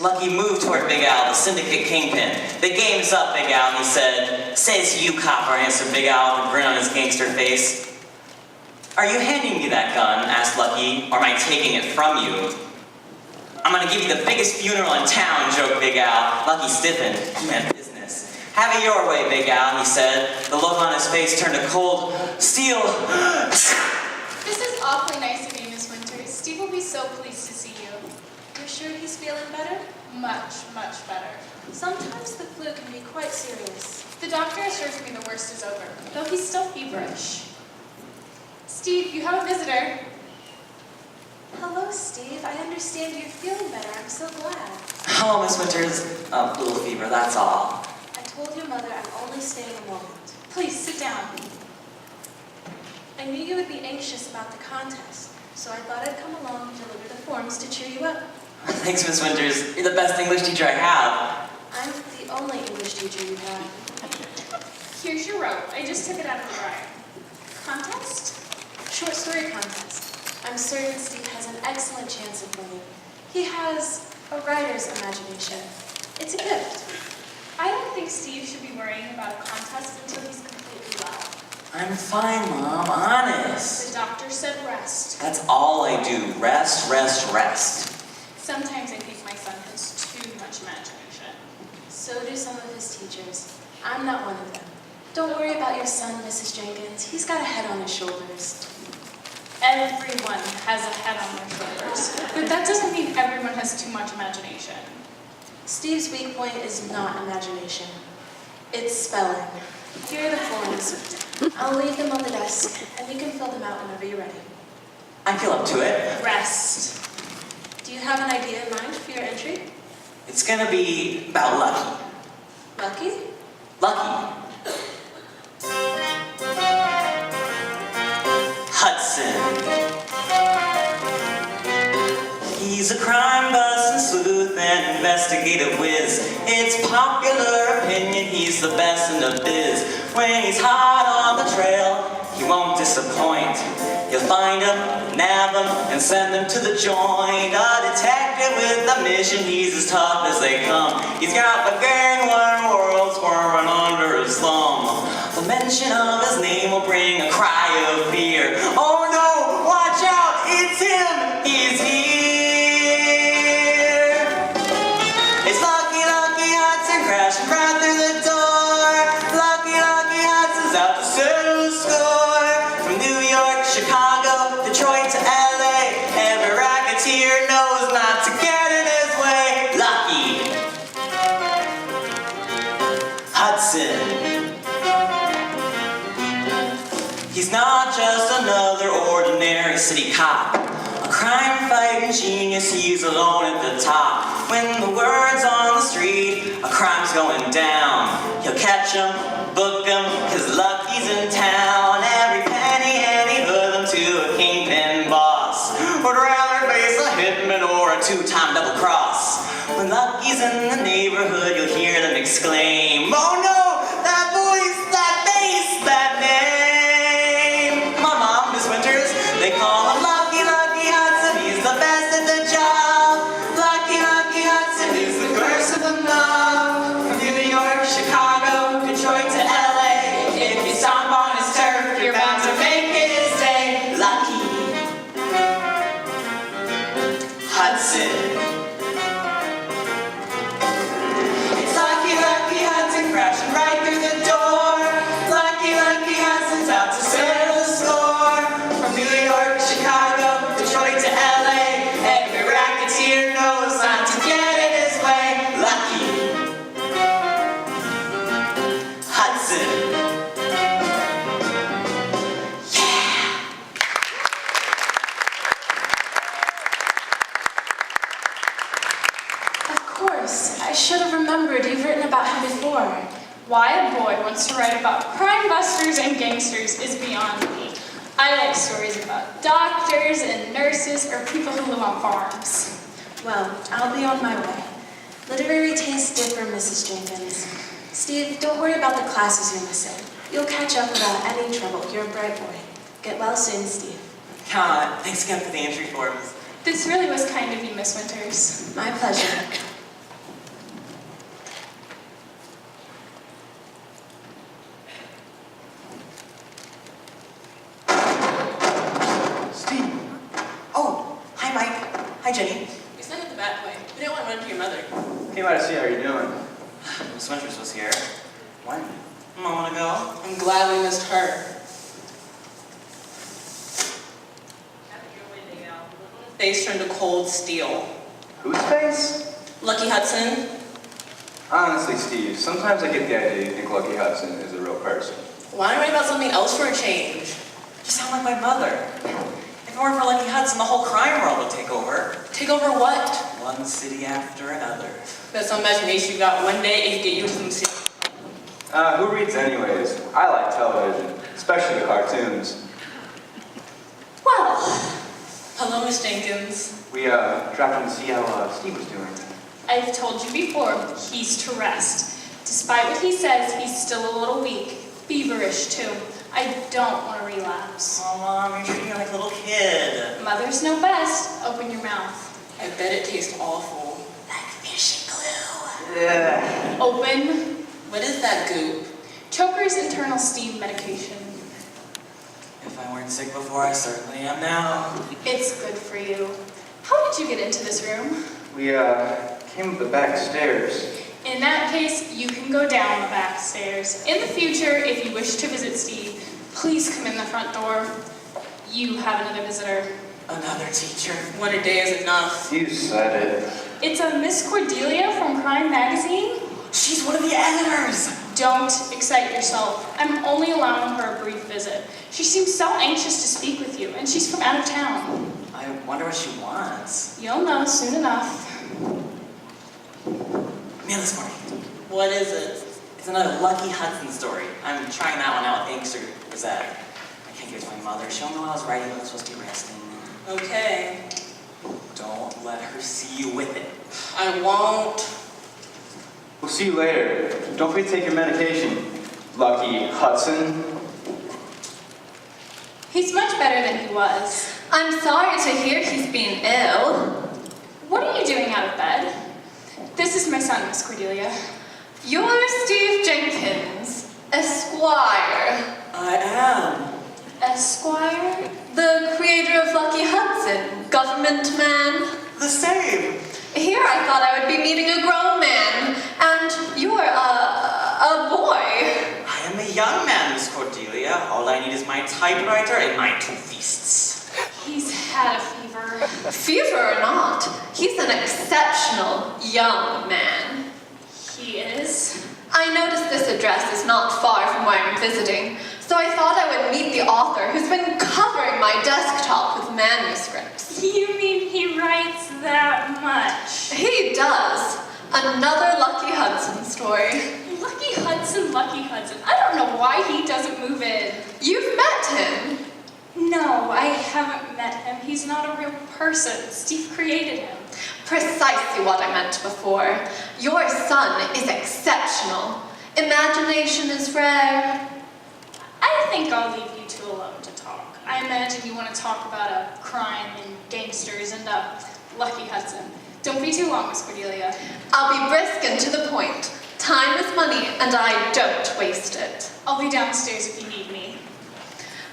Lucky moved toward Big Al, the syndicate kingpin. The game's up, Big Al, he said. Says you, copper, answered Big Al with a grin on his gangster face. Are you handing me that gun, asked Lucky, or am I taking it from you? I'm gonna give you the biggest funeral in town, joked Big Al. Lucky stiffened. He meant business. Have it your way, Big Al, he said. The look on his face turned to cold steel. This is awfully nice of you, Miss Winters. Steve will be so pleased to see you. You're sure he's feeling better? Much, much better. Sometimes the flu can be quite serious. The doctor assures me the worst is over, though he's still feverish. Steve, you have a visitor. Hello, Steve. I understand you're feeling better. I'm so glad. Hello, Miss Winters. A little fever, that's all. I told your mother I'm only staying a moment. Please, sit down. I knew you would be anxious about the contest, so I thought I'd come along and deliver the forms to cheer you up. Thanks, Miss Winters. You're the best English teacher I have. I'm the only English teacher you have. Here's your rope. I just took it out of the dryer. Contest? Short story contest. I'm certain Steve has an excellent chance of winning. He has a writer's imagination. It's a gift. I don't think Steve should be worrying about a contest until he's completely well. I'm fine, Mom. Honest. The doctor said rest. That's all I do. Rest, rest, rest. Sometimes I think my son has too much imagination. So do some of his teachers. I'm not one of them. Don't worry about your son, Mrs. Jenkins. He's got a head on his shoulders. Everyone has a head on their shoulders, but that doesn't mean everyone has too much imagination. Steve's weak point is not imagination. It's spelling. Here are the forms. I'll leave them on the desk, and you can fill them out whenever you're ready. I feel up to it. Rest. Do you have an idea in mind for your entry? It's gonna be about Lucky. Lucky? Lucky. Hudson. He's a crime-busting sleuth and investigative whiz. It's popular opinion he's the best in the biz. When he's hot on the trail, he won't disappoint. You'll find him, nab him, and send him to the joint. A detective with a mission, he's as tough as they come. He's got the gangland world squirming under his thumb. The mention of his name will bring a cry of fear. Oh no, watch out, it's him, he's here. It's Lucky, Lucky Hudson crashing right through the door. Lucky, Lucky Hudson's out to settle the score. From New York, Chicago, Detroit to LA, every racketeer knows not to get in his way. Lucky Hudson. He's not just another ordinary city cop. A crime-fighting genius, he's alone at the top. When the word's on the street, a crime's going down. He'll catch him, book him, 'cause Lucky's in town. Every penny and he hood them to a kingpin boss. Would rather face a hitman or a two-time double cross. When Lucky's in the neighborhood, you'll hear them exclaim, oh no, that voice, that bass, that name. My mom, Miss Winters, they call him Lucky, Lucky Hudson. He's the best at the job. Lucky, Lucky Hudson is the curse of the mob. From New York, Chicago, Detroit to LA, if you stomp on his turf, you're bound to make his day. Lucky Hudson. It's Lucky, Lucky Hudson crashing right through the door. Lucky, Lucky Hudson's out to settle the score. From New York, Chicago, Detroit to LA, every racketeer knows not to get in his way. Lucky Hudson. Of course. I should have remembered. You've written about him before. Why a boy wants to write about crime busters and gangsters is beyond me. I like stories about doctors and nurses or people who live on farms. Well, I'll be on my way. Literary tastes differ, Mrs. Jenkins. Steve, don't worry about the classes you're missing. You'll catch up without any trouble. You're a bright boy. Get well soon, Steve. God, thanks again for the entry forms. This really was kind of you, Miss Winters. My pleasure. Miss Winters was here. When? A moment ago. I'm glad we missed her. Face turned to cold steel. Whose face? Lucky Hudson. Honestly, Steve, sometimes I get the idea you think Lucky Hudson is a real person. Why don't I write about something else for a change? You sound like my mother. If it weren't for Lucky Hudson, the whole crime world would take over. Take over what? One city after another. That's some imagination you got. One day it can get you into some city. Who reads anyways? I like television, especially the cartoons. Well, Hello, Miss Jenkins. We, dropped in to see how, Steve was doing. I've told you before, he's to rest. Despite what he says, he's still a little weak. Feverish, too. I don't want to relapse. Oh, Mom, you're treating me like a little kid. Mothers know best. Open your mouth. I bet it tastes awful. Like fishing glue. Yeah. Open. What is that goop? Choker's internal steam medication. If I weren't sick before, I certainly am now. It's good for you. How did you get into this room? We, came up the back stairs. In that case, you can go down the back stairs. In the future, if you wish to visit Steve, please come in the front door. You have another visitor. Another teacher. One a day is enough. You said it. It's a Miss Cordelia from Crime Magazine. She's one of the editors. Don't excite yourself. I'm only allowing her a brief visit. She seems so anxious to speak with you, and she's from out of town. I wonder what she wants. You'll know soon enough. Mail this morning. What is it? It's another Lucky Hudson story. I'm trying that one out with Inkster Gazette. I can't give it to my mother. She'll know I was writing when I was supposed to be resting. Okay. Don't let her see you with it. I won't. We'll see you later. Don't forget to take your medication, Lucky Hudson. He's much better than he was. I'm sorry to hear he's been ill. What are you doing out of bed? This is my son, Miss Cordelia. You're Steve Jenkins, Esquire, I am. Esquire? the creator of Lucky Hudson, government man. The same. Here I thought I would be meeting a grown man, and you're a boy. I am a young man, Miss Cordelia. All I need is my typewriter and my 2 feasts. He's had a fever. Fever or not, he's an exceptional young man. He is. I noticed this address is not far from where I'm visiting, so I thought I would meet the author who's been covering my desktop with manuscripts. You mean he writes that much? He does. Another Lucky Hudson story. Lucky Hudson, Lucky Hudson. I don't know why he doesn't move in. You've met him. No, I haven't met him. He's not a real person. Steve created him. Precisely what I meant before. Your son is exceptional. Imagination is rare. I think I'll leave you two alone to talk. I imagine you want to talk about a crime and gangsters and Lucky Hudson. Don't be too long, Miss Cordelia. I'll be brisk and to the point. Time is money, and I don't waste it. I'll be downstairs if you need me.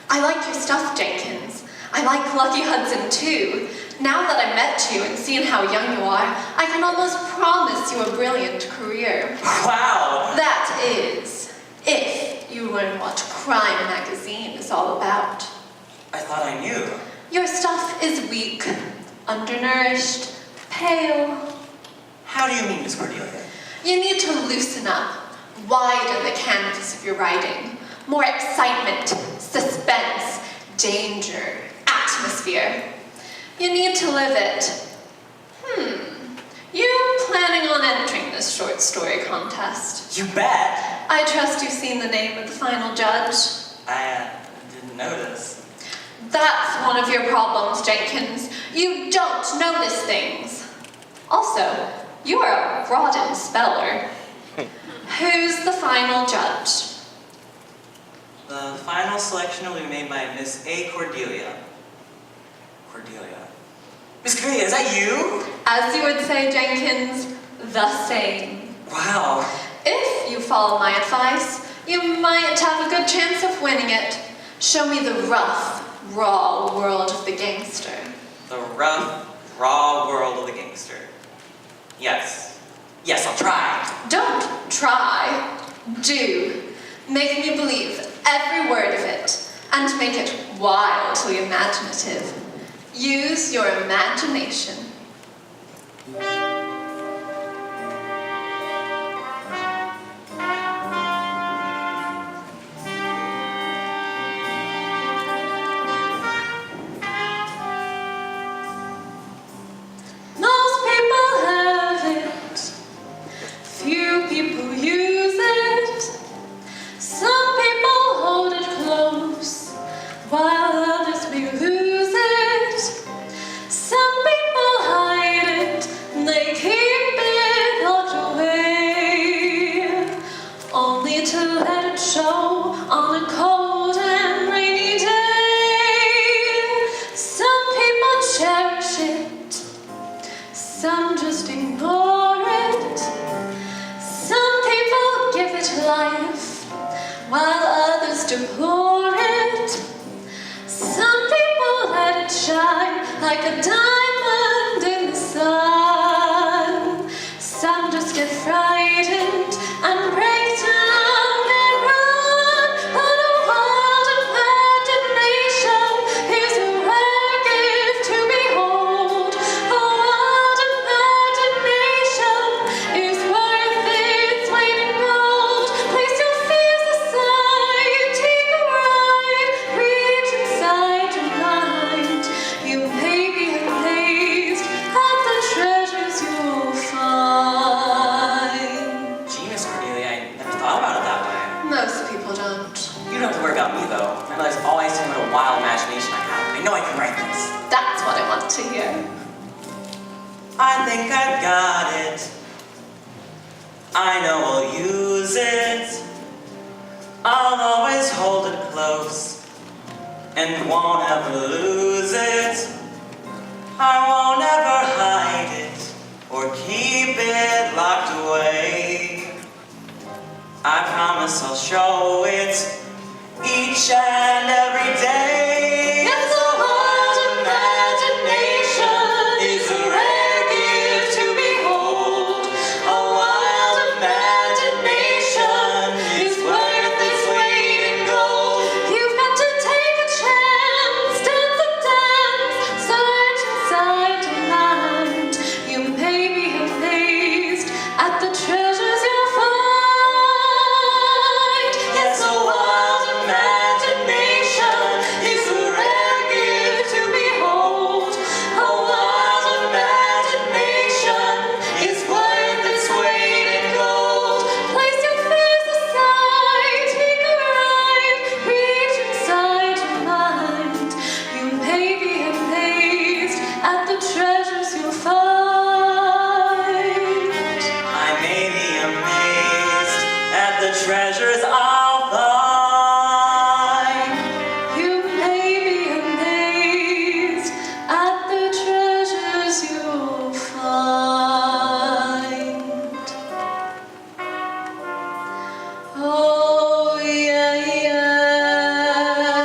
I like your stuff, Jenkins. I like Lucky Hudson, too. Now that I've met you and seen how young you are, I can almost promise you a brilliant career. Wow. That is, if you learn what Crime Magazine is all about. I thought I knew. Your stuff is weak, undernourished, pale. How do you mean, Miss Cordelia? You need to loosen up, widen the canvas of your writing. More excitement, suspense, danger, atmosphere. You need to live it. You planning on entering this short story contest? You bet. I trust you've seen the name of the final judge. I didn't notice. That's one of your problems, Jenkins. You don't notice things. Also, you are a rotten speller. Who's the final judge? The final selection will be made by Miss A. Cordelia. Cordelia. Miss Cordelia, is that you? As you would say, Jenkins, the same. Wow. If you follow my advice, you might have a good chance of winning it. Show me the rough, raw world of the gangster. The rough, raw world of the gangster. Yes. Yes, I'll try. Don't Do. Make me believe every word of it, and make it wildly imaginative. Use your imagination. Most people have it. Few people use it. Some people hold it close, while others may lose it. Some people hide it, and they keep it locked away, only to let it show on a cold and rainy day. Some people cherish it, some just ignore it. Some people give it life, while others deplore it. Some people let it shine like a diamond in the sun. Some just get frightened and break down and run. But a wild imagination is a rare gift to behold. A wild imagination is worth its weight in gold. Place your fears aside, take a ride, reach inside your mind. You may be amazed at the treasures you'll find. Gee, Miss Cordelia, I never thought about it that way. Most people don't. You don't have to worry about me, though. I realize always what a wild imagination I have. I know I can write this. That's what I want to hear. I think I've got it. I know I'll use it. I'll always hold it close and won't ever lose it. I won't ever hide it or keep it locked away. I promise I'll show it each and every day. It's a wild imagination, is a rare gift to behold. A wild imagination is worth its weight in gold. you've got to take a chance, dance a dance, search inside your mind. You may be amazed at the treasures you'll find. Yes, a wild imagination is a rare gift to behold. A wild imagination is worth its weight in gold. Place your fears aside, take a ride, reach inside your mind. You may be amazed at the treasures you'll find. I may be amazed at the treasures I'll find. You may be amazed at the treasures you'll find. Oh, yeah, yeah.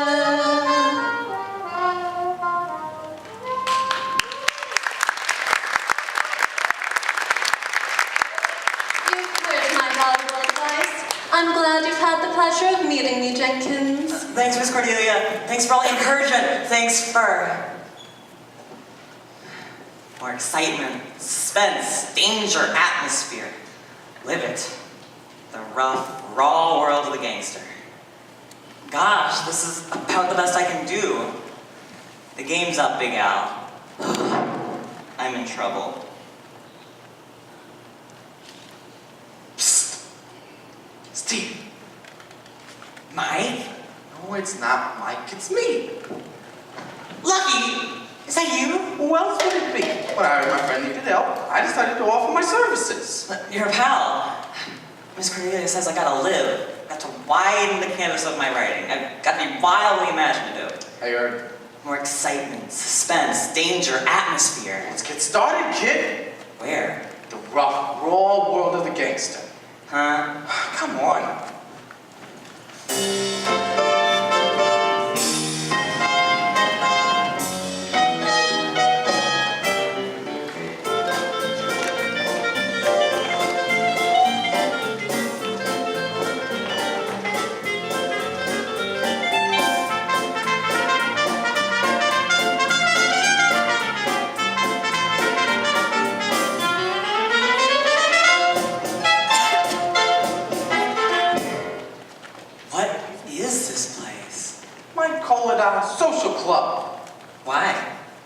You've heard my valuable advice. I'm glad you've had the pleasure of meeting me, Jenkins. Thanks, Miss Cordelia. Thanks for all the encouragement. Thanks for more excitement, suspense, danger, atmosphere. Live it. The rough, raw world of the gangster. Gosh, this is about the best I can do. The game's up, Big Al. I'm in trouble. Psst. Steve. Mike? No, it's not Mike, it's me. Lucky! Is that you? Who else would it be? When I heard my friend needed help, I decided to offer my services. You're a pal. Miss Cordelia says I gotta live. Got to widen the canvas of my writing. I've got to be wildly imaginative. I heard. More excitement, suspense, danger, atmosphere. Let's get started, kid. Where? The rough, raw world of the gangster. Huh? Come on. a social club. Why?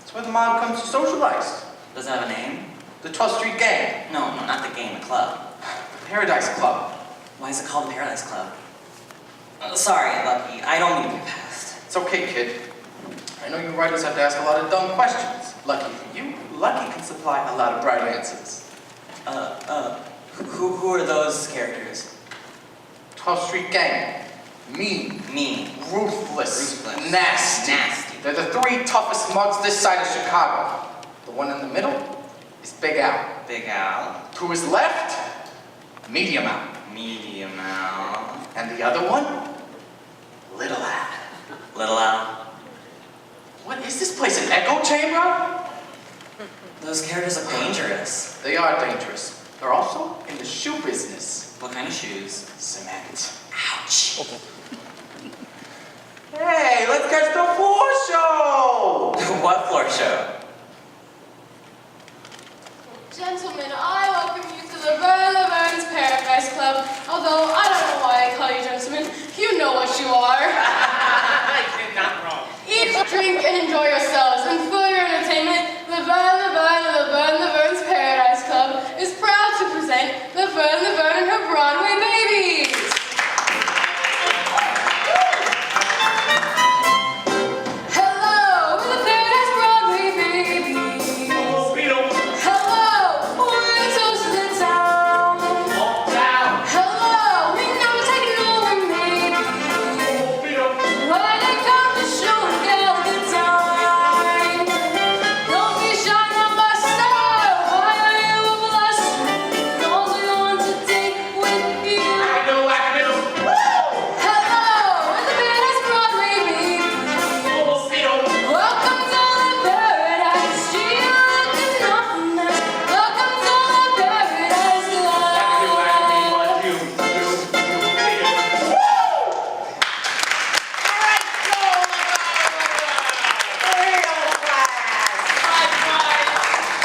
It's where the mob comes to socialize. Does it have a name? The 12th Street Gang. No, not the game, the club. Paradise Club. Why is it called the Paradise Club? Sorry, Lucky, I don't mean to be past. It's okay, kid. I know you writers have to ask a lot of dumb questions. Lucky for you, Lucky can supply a lot of bright answers. Who are those characters? 12th Street Gang. Mean. Mean. Ruthless. Ruthless. Nasty. Nasty. They're the 3 toughest mugs this side of Chicago. The one in the middle is Big Al. Big Al. To his left, Medium Al. Medium Al. And the other one, Little Al. Little Al. What is this place, an echo chamber? Those characters look dangerous. They are dangerous. They're also in the shoe business. What kind of shoes? Cement. Ouch. Hey, let's catch the floor show! What floor show? Gentlemen, I welcome you to the Burns Paradise Club. Although I don't know why I call you gentlemen. You know what you are. You're not wrong. Eat, drink, and enjoy yourselves. And for your entertainment, the Burns Paradise Club is proud to present the Vern and her Broadway babies. Hello, we're the Paradise Broadway babies. Hello, we're the toast of the town. Hello, we know we're taking over maybe. Why they come to show and tell the time? Don't be shy, not by style. Why are you over us? Those are on to take with you. Hello, we're the Paradise Broadway babies. Welcome to the Paradise. Gee, look, there's nothing else. Welcome to the Paradise Club.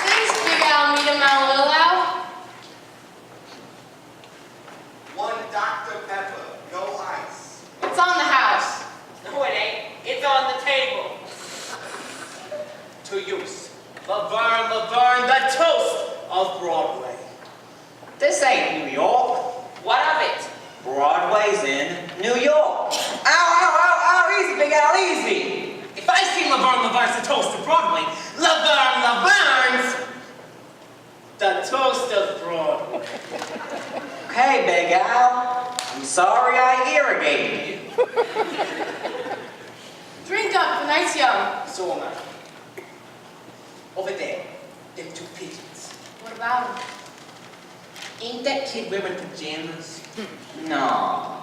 Thanks, Big Al, Medium Al, Little Al. One Dr. Pepper, no ice. It's on the house. No, it ain't. It's on the table. To use. Laverne, the toast of Broadway. This ain't New York. What of it? Broadway's in New York. Ow, ow, ow, ow, easy, Big Al, easy. If I see Laverne's the toast of Broadway, Laverne's the toast of Broadway. Okay, Big Al. I'm sorry I irrigated you. Drink up, the night's young. So am I. Over there, them 2 pigeons. What about him? Ain't that kid wearing pajamas? No,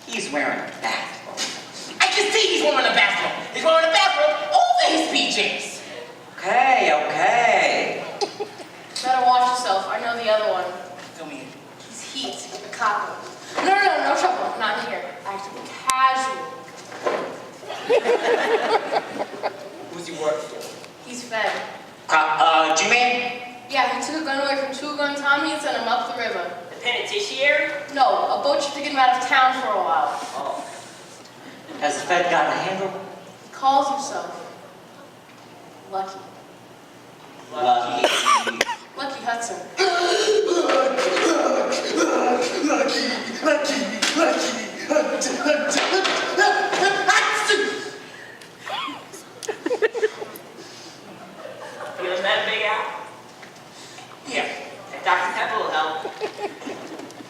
he's wearing a bathrobe. I can see he's wearing a bathrobe. He's wearing a bathrobe over his PJs. Okay. Better watch yourself. I know the other one. Come here. He's heat, a capo. No trouble. Not here. Acting casual. Who's he work for? He's fed. G-Man? Yeah, he took a gun away from Two Gun Tommy and sent him up the river. The penitentiary? No, a boat should get him out of town for a while. Oh. Has the Fed got a handle? He calls himself Lucky. Lucky. Lucky Hudson. Feeling that, Big Al? Here, that Dr. Pepper will help.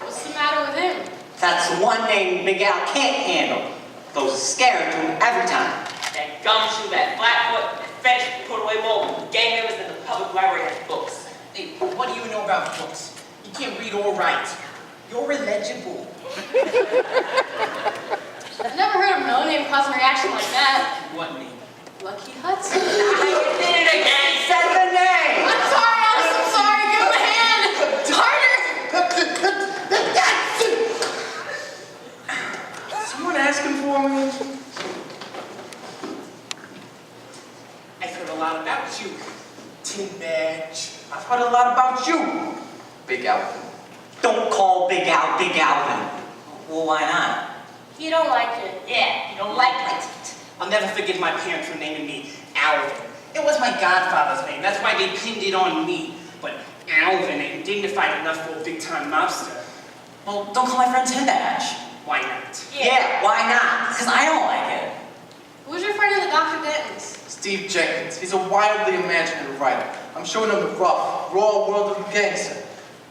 What's the matter with him? That's one name Big Al can't handle. Goes scared to him every time. That gumshoe, that flatfoot, that fetish put away mobile, gang members in the public library has books. Hey, what do you know about books? You can't read or write. You're illegible. I've never heard of no name causing a reaction like that. What name? Lucky Hudson. I did it again! Said the name! I'm sorry, Alice. I'm sorry. Give him a hand. Harder. Someone asking for me? I've heard a lot about you, Tin Badge. I've heard a lot about you, Big Al. Don't call Big Al Big Alvin. Well, why not? You don't like it. Yeah, you don't like it. I'll never forgive my parents for naming me Alvin. It was my godfather's name. That's why they pinned it on me. But Alvin ain't dignified enough for a big-time mobster. Well, don't call my friend Tim Ash. Why not? Yeah, why not? Because I don't like it. Who's your friend in the Dr. Denton's? Steve Jenkins. He's a wildly imaginative writer. I'm showing him the rough, raw world of a gangster.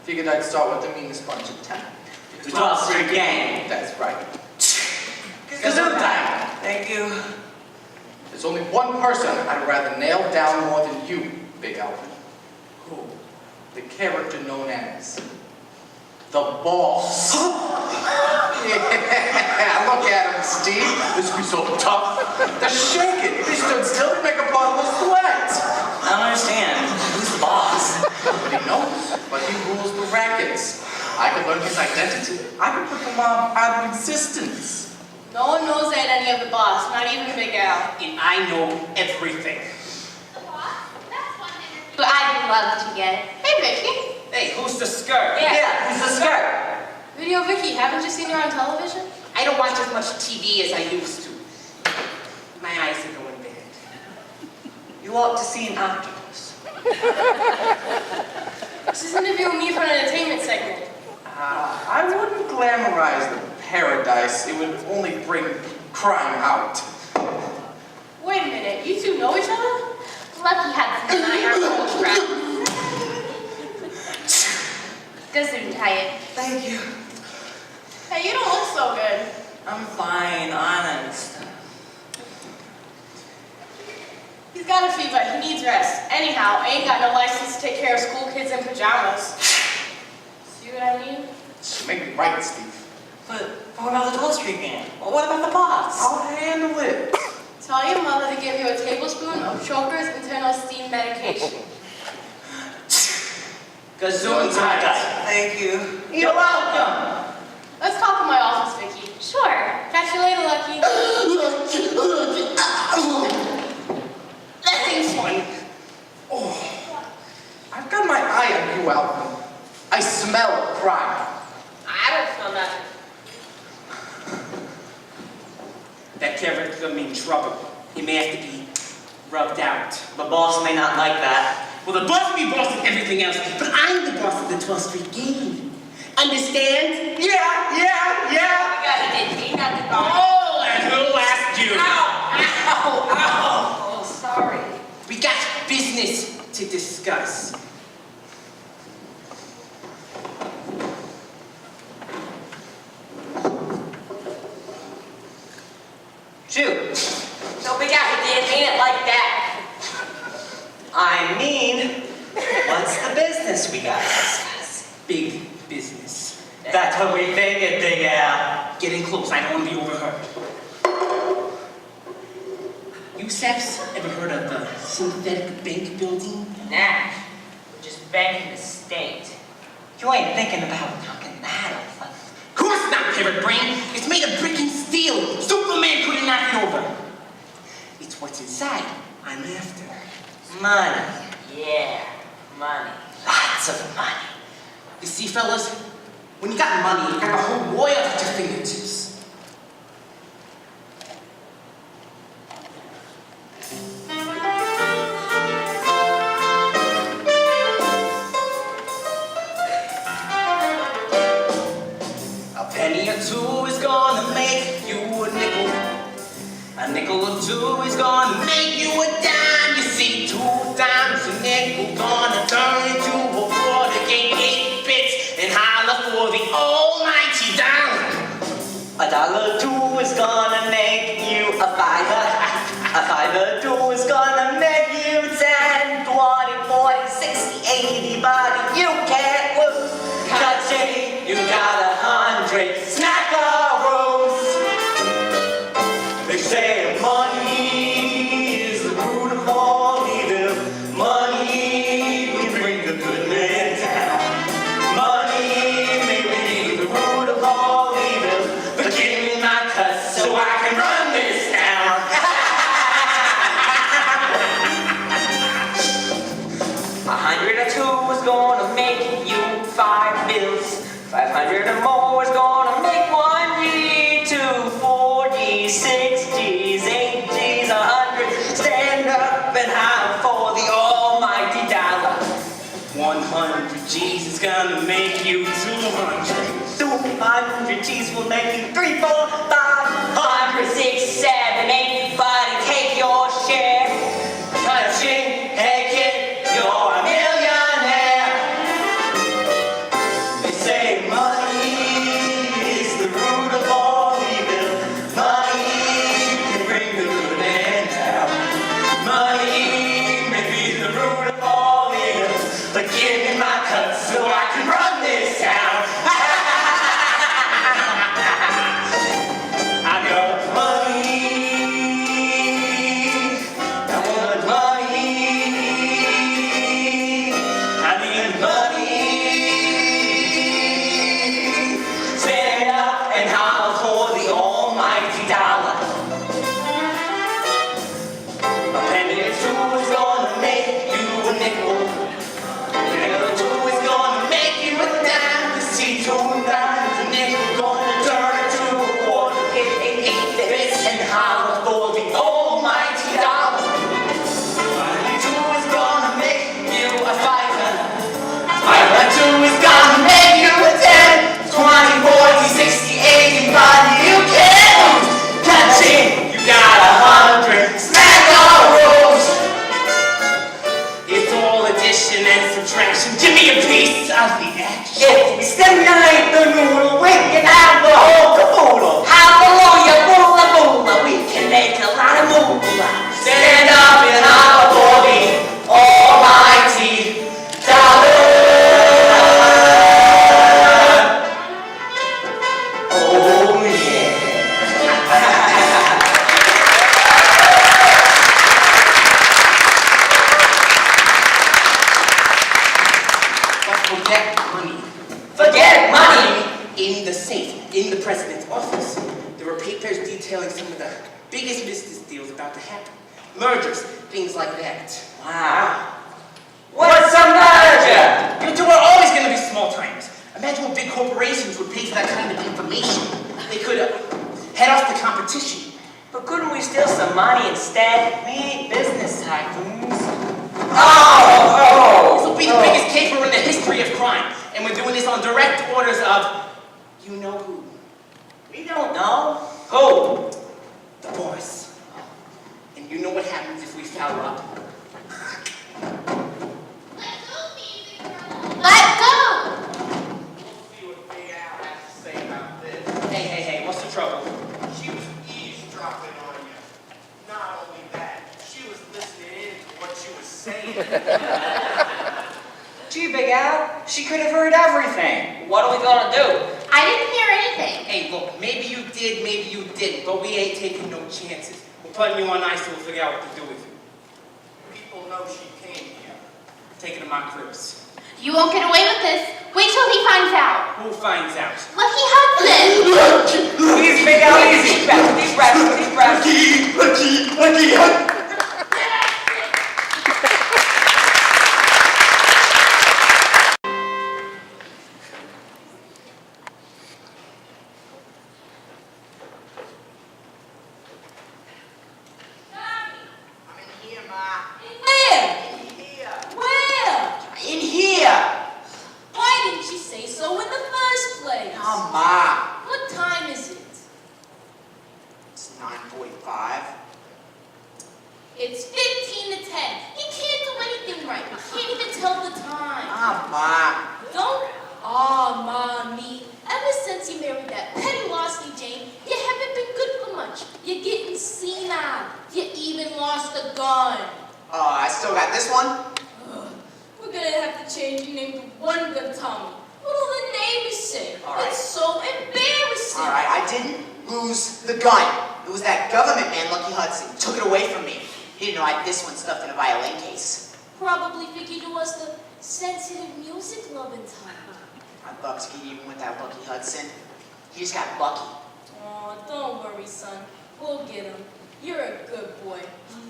Figured I'd start with the meanest bunch in town. The 12th Street Gang. That's right. Gesundheit. Thank you. There's only one person I'd rather nail down more than you, Big Alvin. Who? The character known as the Boss. Yeah, look at him, Steve. This be so tough. They're shaking. If he stood still, he'd make a bottle of sweat. I don't understand. Who's the boss? Nobody knows, but he rules the rackets. I could learn his identity. I could put the mob out of existence. No one knows that any of the boss, not even Big Al. And I know everything. But I'd love to get it. Hey, Vicky. Hey, who's the skirt? Yeah, who's the skirt? Video Vicky, haven't you seen her on television? I don't watch as much TV as I used to. My eyes are going bad. You ought to see an octopus. This is interviewing me for an entertainment segment. I wouldn't glamorize the paradise. It would only bring crime out. Wait a minute, you two know each other? Lucky Hudson and I are old friends. Gesundheit. Thank you. Hey, you don't look so good. I'm fine, honest. He's got a fever, he needs rest. Anyhow, I ain't got no license to take care of school kids in pajamas. See what I mean? You make me right, Steve. But what about the 12th Street Gang? Well, what about the boss? I'll handle it. Tell your mother to give you a tablespoon of Choker's internal steam medication. Gesundheit. Thank you. You're welcome. Let's talk in my office, Vicky. Sure. Catch you later, Lucky. That ain't fun. Oh, I've got my eye on you, Alvin. I smell crime. I don't smell nothing. That character means trouble. He may have to be rubbed out. The boss may not like that. Well, the boss will be boss of everything else, but I'm the boss of the 12th Street Gang. Understand? Yeah. You didn't nothing wrong. Oh, and who asked you? Ow! Oh, sorry. We got business to discuss. Shoot. Don't be out, you didn't mean it like that. I mean, what's the business we gotta discuss? Big business. That's what we figured, Big Al. Getting close, I don't want to be overheard. You Seps ever heard of the synthetic bank building? Nah, we're just banking the state. You ain't thinking about knocking that over. Of course not, Pivot Brain. It's made of brick and steel. Superman couldn't knock it over. It's what's inside I'm after. Money. Yeah, money. Lots of money. You see, fellas, when you got money, you got the whole world at your fingertips. A penny or two is gonna make you a nickel. A nickel or two is gonna make you a dime. You see, 2 dimes a nickel gonna turn into a quarter. Gain 8 bits and holler for the almighty dollar. A dollar two is gonna make you a fiver. A fiver two is gonna make you 10, 20, 40, 60, 80, but you can't lose. Cause you got 100 snackaroos. They say money is the root of all evil. Money can bring the good man down. Money may be the root of all evil, but give me my cuss so I can run this town. 100 or 2 is gonna make you 5 bills. 500 or more is gonna make 1 2, 3, 4, 500, 6, 7, 8. Buddy, take your share. Touching, hey kid, you're a millionaire. They say money is the root of all evil. Money can bring the good and down. Money may be the root of all evil, but give me my cut so I can run this town. I got money. I want money. I need money. Stand up and holler for the almighty dollar. A penny or two is gonna make you a nickel. A penny or two is gonna make you a dime. See, 2 dimes a nickel gonna turn into a quarter. Eight bits and holler for the almighty dollar. A penny or two is gonna make you a fiver. A fiver or two is gonna make you a 10. 20, 40, 60, 80, buddy, you can't lose. Catching, you got 100. Smack all rules. It's all addition and subtraction. Give me a piece of the action. If we stimulate the noodle, we can have the whole caboodle. Hallelujah, boola boola, we can make a lot of moolah. Stand up and holler for the almighty dollar. Oh yeah. But forget money. Forget money. In the safe, in the president's office, there were papers detailing some of the biggest business deals about to happen. Mergers, things like that. Wow. What's a merger? You two are always going to be small timers. Imagine what big corporations would pay for that kind of information. They could head off the competition. But couldn't we steal some money instead? We ain't business tycoons. This will be the biggest caper in the history of crime. And we're doing this on direct orders of you know who. We don't know. Who? The boss. And you know what happens if we foul up? Let go! We'll see what Big Al has to say about this. Hey, what's the trouble? She was eavesdropping on you. Not only that, she was listening in to what you were saying. Gee, Big Al, she could have heard everything. What are we gonna do? I didn't hear anything. Hey, look, maybe you did, maybe you didn't, but we ain't taking no chances. We're putting you on ice and we'll figure out what to do with you. People know she came here. Taking them on cruise. You won't get away with this. Wait till he finds out. Who finds out? Lucky Hudson! Easy, Big Al, easy. Deep breath, deep breath. Lucky. I'm in here, Ma. Where? In here. Where? In here. Why didn't you say so in the first place? Oh, Ma. What time is it? It's 9:45. It's 15 to 10. He can't do anything right. He can't even tell the time. Ah, Ma. Don't Mommy. Ever since you married that petty lossy Jane, you haven't been good for much. You're getting senile. You even lost a gun. Oh, I still got this one? We're gonna have to change your name to One Gun Tommy. What'll the neighbors say? All right. It's so embarrassing. All right, I didn't lose the gun. It was that government man, Lucky Hudson, took it away from me. He didn't know I had this one stuffed in a violin case. Probably figured it was the sensitive music loving type. My bucks get even with that Lucky Hudson. He just got lucky. Oh, don't worry, son. We'll get him. You're a good boy.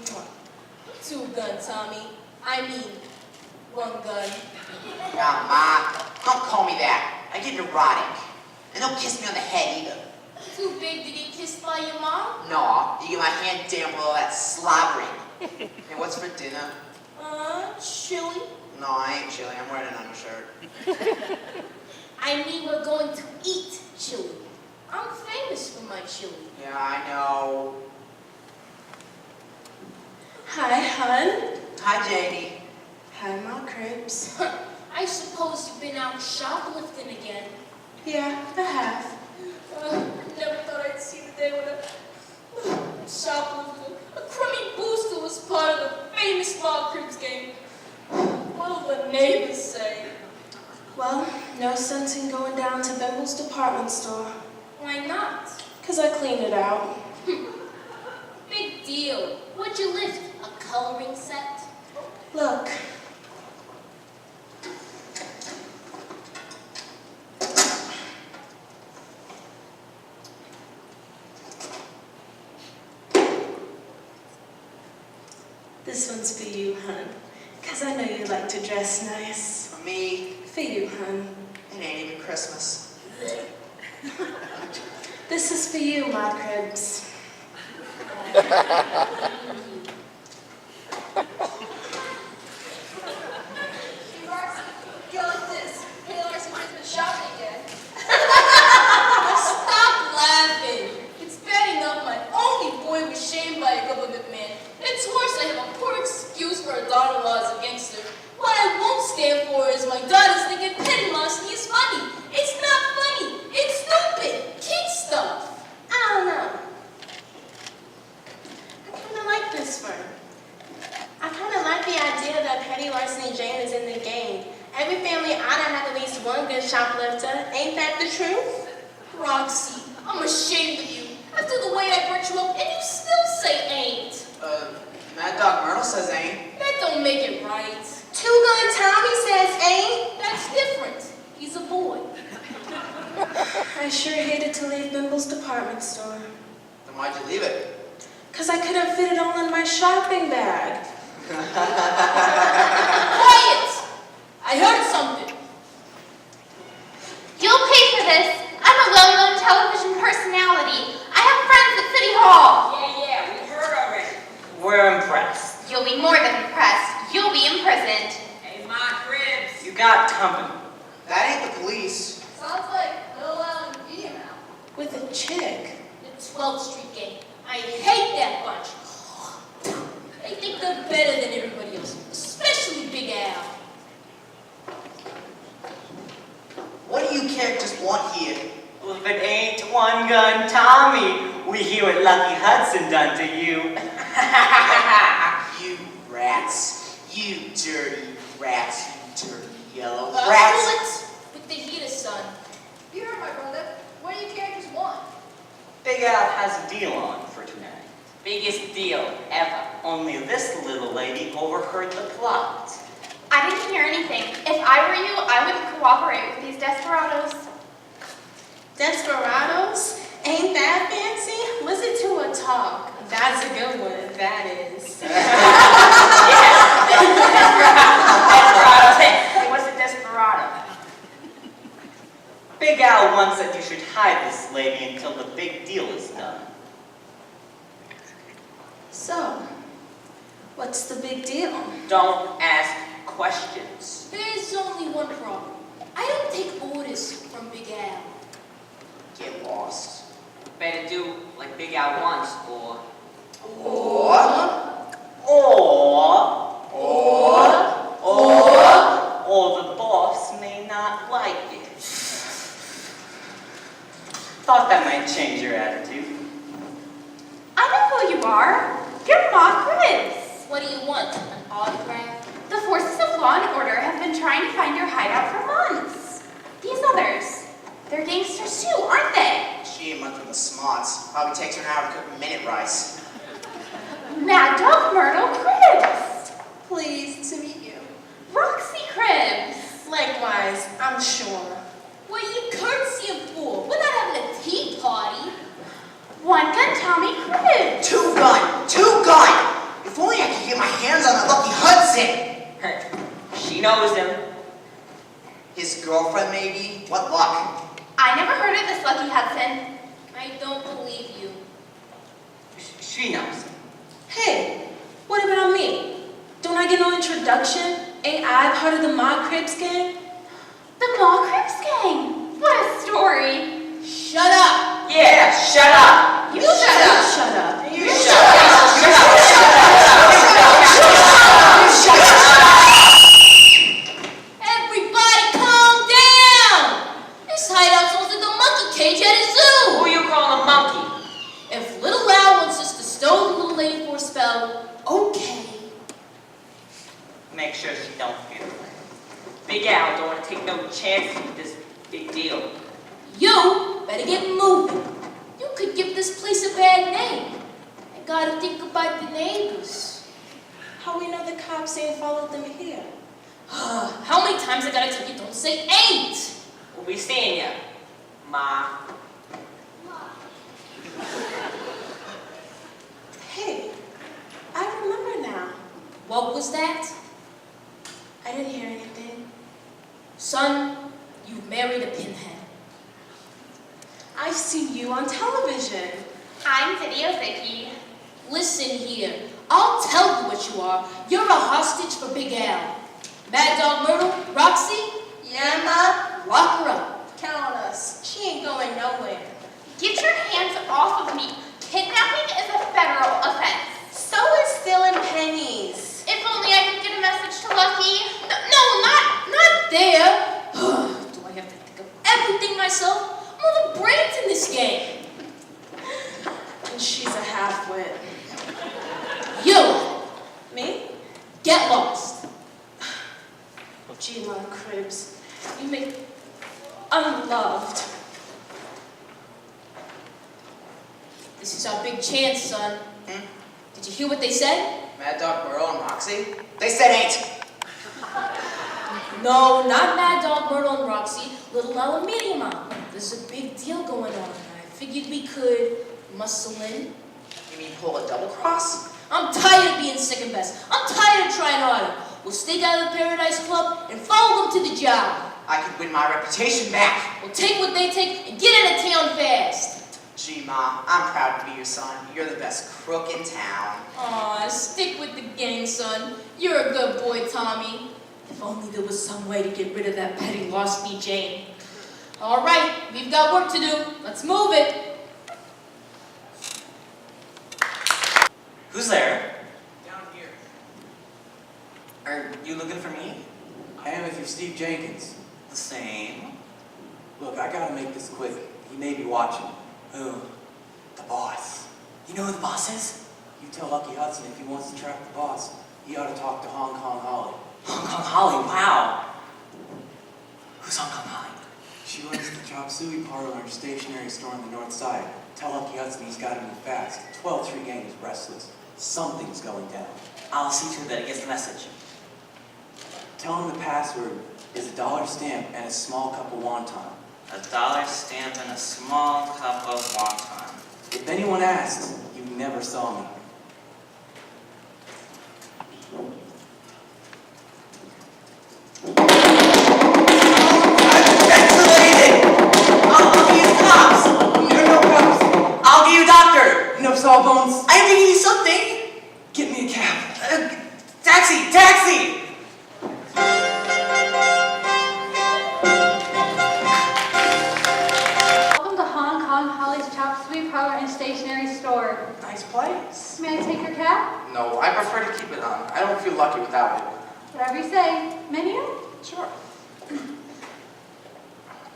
Mwah. 2 gun, Tommy. I mean, 1 gun. Now, Ma, don't call me that. I get neurotic. And don't kiss me on the head either. Too big to get kissed by your mom? No, you get my hand down with all that slobbering. Hey, what's for dinner? Chili. No, I ain't chilly. I'm wearing an undershirt. I mean, we're going to eat chili. I'm Hi, Janie. Hi, Ma Cribs. I suppose you've been out shoplifting again. Yeah, I have. Never thought I'd see the day when a shoplifter, a crummy booster was part of the famous Law Cribs game. What'll the neighbors say? Well, no sense in going down to Bimble's department store. Why not? 'Cause I cleaned it out. Big deal. What'd you lift? A coloring set? Look. This one's for you, hun. 'Cause I know you like to dress nice. For me, For you, hun. it ain't even Christmas. This is for you, my Cribs. Go like this. Hey, Larson has been shopping again. Stop laughing. It's bad enough my only boy was shamed by a government man. It's worse I have a poor excuse for a daughter-in-law as a gangster. What I won't stand for is my daughter's thinking petty larceny is funny. It's not funny. It's stupid. Kid stuff. I don't know. I kind of like this one. I kind of like the idea that petty larceny Jane is in the game. Every family ought to have at least one good shoplifter. Ain't that the truth? Roxy, I'm ashamed of you. After the way I brought you up, and you still say ain't. Mad Dog Myrtle says ain't. That don't make it right. Two-Gun Tommy says ain't. That's different. He's a boy. I sure hated to leave Bimble's department store. Then why'd you leave it? 'Cause I couldn't fit it all in my shopping bag. Quiet! I heard something. You'll pay for this. I'm a well-known television personality. I have friends at City Hall. Yeah, we heard already. We're impressed. You'll be more than impressed. You'll be imprisoned. Hey, my Cribs. You got company. That ain't the police. Sounds like Lil Al and Ian now. With a chick. The 12th Street gang. I hate that bunch. They think they're better than everybody else, especially Big Al. What do you characters want here? Well, if it ain't one gun Tommy, we hear what Lucky Hudson done to you. You rats. You dirty rats. You dirty yellow Cool rats. it with the heater, son. You heard my brother. What do you characters want? Big Al has a deal on for tonight. Biggest deal ever. Only this little lady overheard the plot. I didn't hear anything. If I were you, I wouldn't cooperate with these desperados. Desperados? Ain't that fancy? Listen to her talk. That's a good one, that is. Desperado. Hey, what's a desperado? Big Al wants that you should hide this lady until the big deal is done. So, what's the big deal? Don't ask questions. There's only one problem. I don't take orders from Big Al. Get lost. Better do like Big Al wants, or or the boss may not like it. Thought that might change your attitude. I know who you are. You're Ma Cribs. What do you want? An autograph? The forces of law and order have been trying to find your hideout for months. These others, they're gangsters too, aren't they? She ain't much from the smarts. Probably takes her an hour to cook minute rice. Mad Dog Myrtle Cribs. Pleased to meet you. Roxy Cribs. Likewise, I'm sure. What are you courtesying for? We're not having a tea party. One Gun Tommy Cribs. Two-Gun! Two-Gun! If only I could get my hands on that Lucky Hudson! she knows him. His girlfriend, maybe? What luck? I never heard of this Lucky Hudson. I don't believe you. She knows. Hey, what about me? Don't I get no introduction? Ain't I part of the Ma Cribs gang? The Ma Cribs gang. What a story. Shut up! Yeah, shut up. You shut up. Shut up. You shut up. don't feel it. Big Al don't want to take no chances with this big deal. You better get moving. You could give this place a bad name. I gotta think about the neighbors. How we know the cops ain't followed them here? How many times I gotta tell you don't say ain't? What we saying ya, Ma? Hey, I remember now. What was that? I didn't hear anything. Son, you've married a pinhead. I've seen you on television. I'm Video Vicky. Listen here, I'll tell you what you are. You're a hostage for Big Al. Mad Dog Myrtle, Roxy, Yeah, Ma? lock her up. Count on us. She ain't going nowhere. Get your hands off of me. Kidnapping is a federal offense. So is stealing pennies. If only I could get a message to Lucky. No, not There. Do I have to think of everything myself? I'm all the brains in this game. And she's a half-wit. You, Me? get lost. G-Love Cribs. You make unloved. This is our big chance, son. Did you hear what they said? Mad Dog Myrtle and Roxy? They said ain't. No, not Mad Dog Myrtle and Roxy. Little Aluminium Mom. There's a big deal going on. I figured we could muscle in. You mean pull a double cross? I'm tired of being second best. I'm tired of trying harder. We'll stake out of the Paradise Club and follow them to the job. I could win my reputation back. We'll take what they take and get out of town fast. Gee, Ma, I'm proud to be your son. You're the best crook in town. Aw, stick with the gang, son. You're a good boy, Tommy. If only there was some way to get rid of that petty lost me Jane. All right, we've got work to do. Let's move it. Who's there? Down here. Are you looking for me? I am if you're Steve Jenkins. The same. Look, I gotta make this quick. He may be watching. Who? The boss. You know who the boss is? You tell Lucky Hudson if he wants to trap the boss, he ought to talk to Hong Kong Holly. Hong Kong Holly, wow. Who's Hong Kong Holly? She runs the chop suey parlor and stationery store on the north side. Tell Lucky Hudson he's gotta move fast. 12-3 gang is restless. Something's going down. I'll see to it that he gets the message. Tell him the password is a dollar stamp and a small cup of wonton. A dollar stamp and a small cup of wonton. If anyone asks, you never saw me. I'll give you cops. No cops! I'll give you doctor. No sawbones! I have to give you something. Get me a cab. Taxi, taxi. Welcome to Hong Kong Holly's Chop Suey Parlor and Stationery Store. Nice place. May I take your cap? No, I prefer to keep it on. I don't feel lucky without it. Whatever you say. Menu? Sure.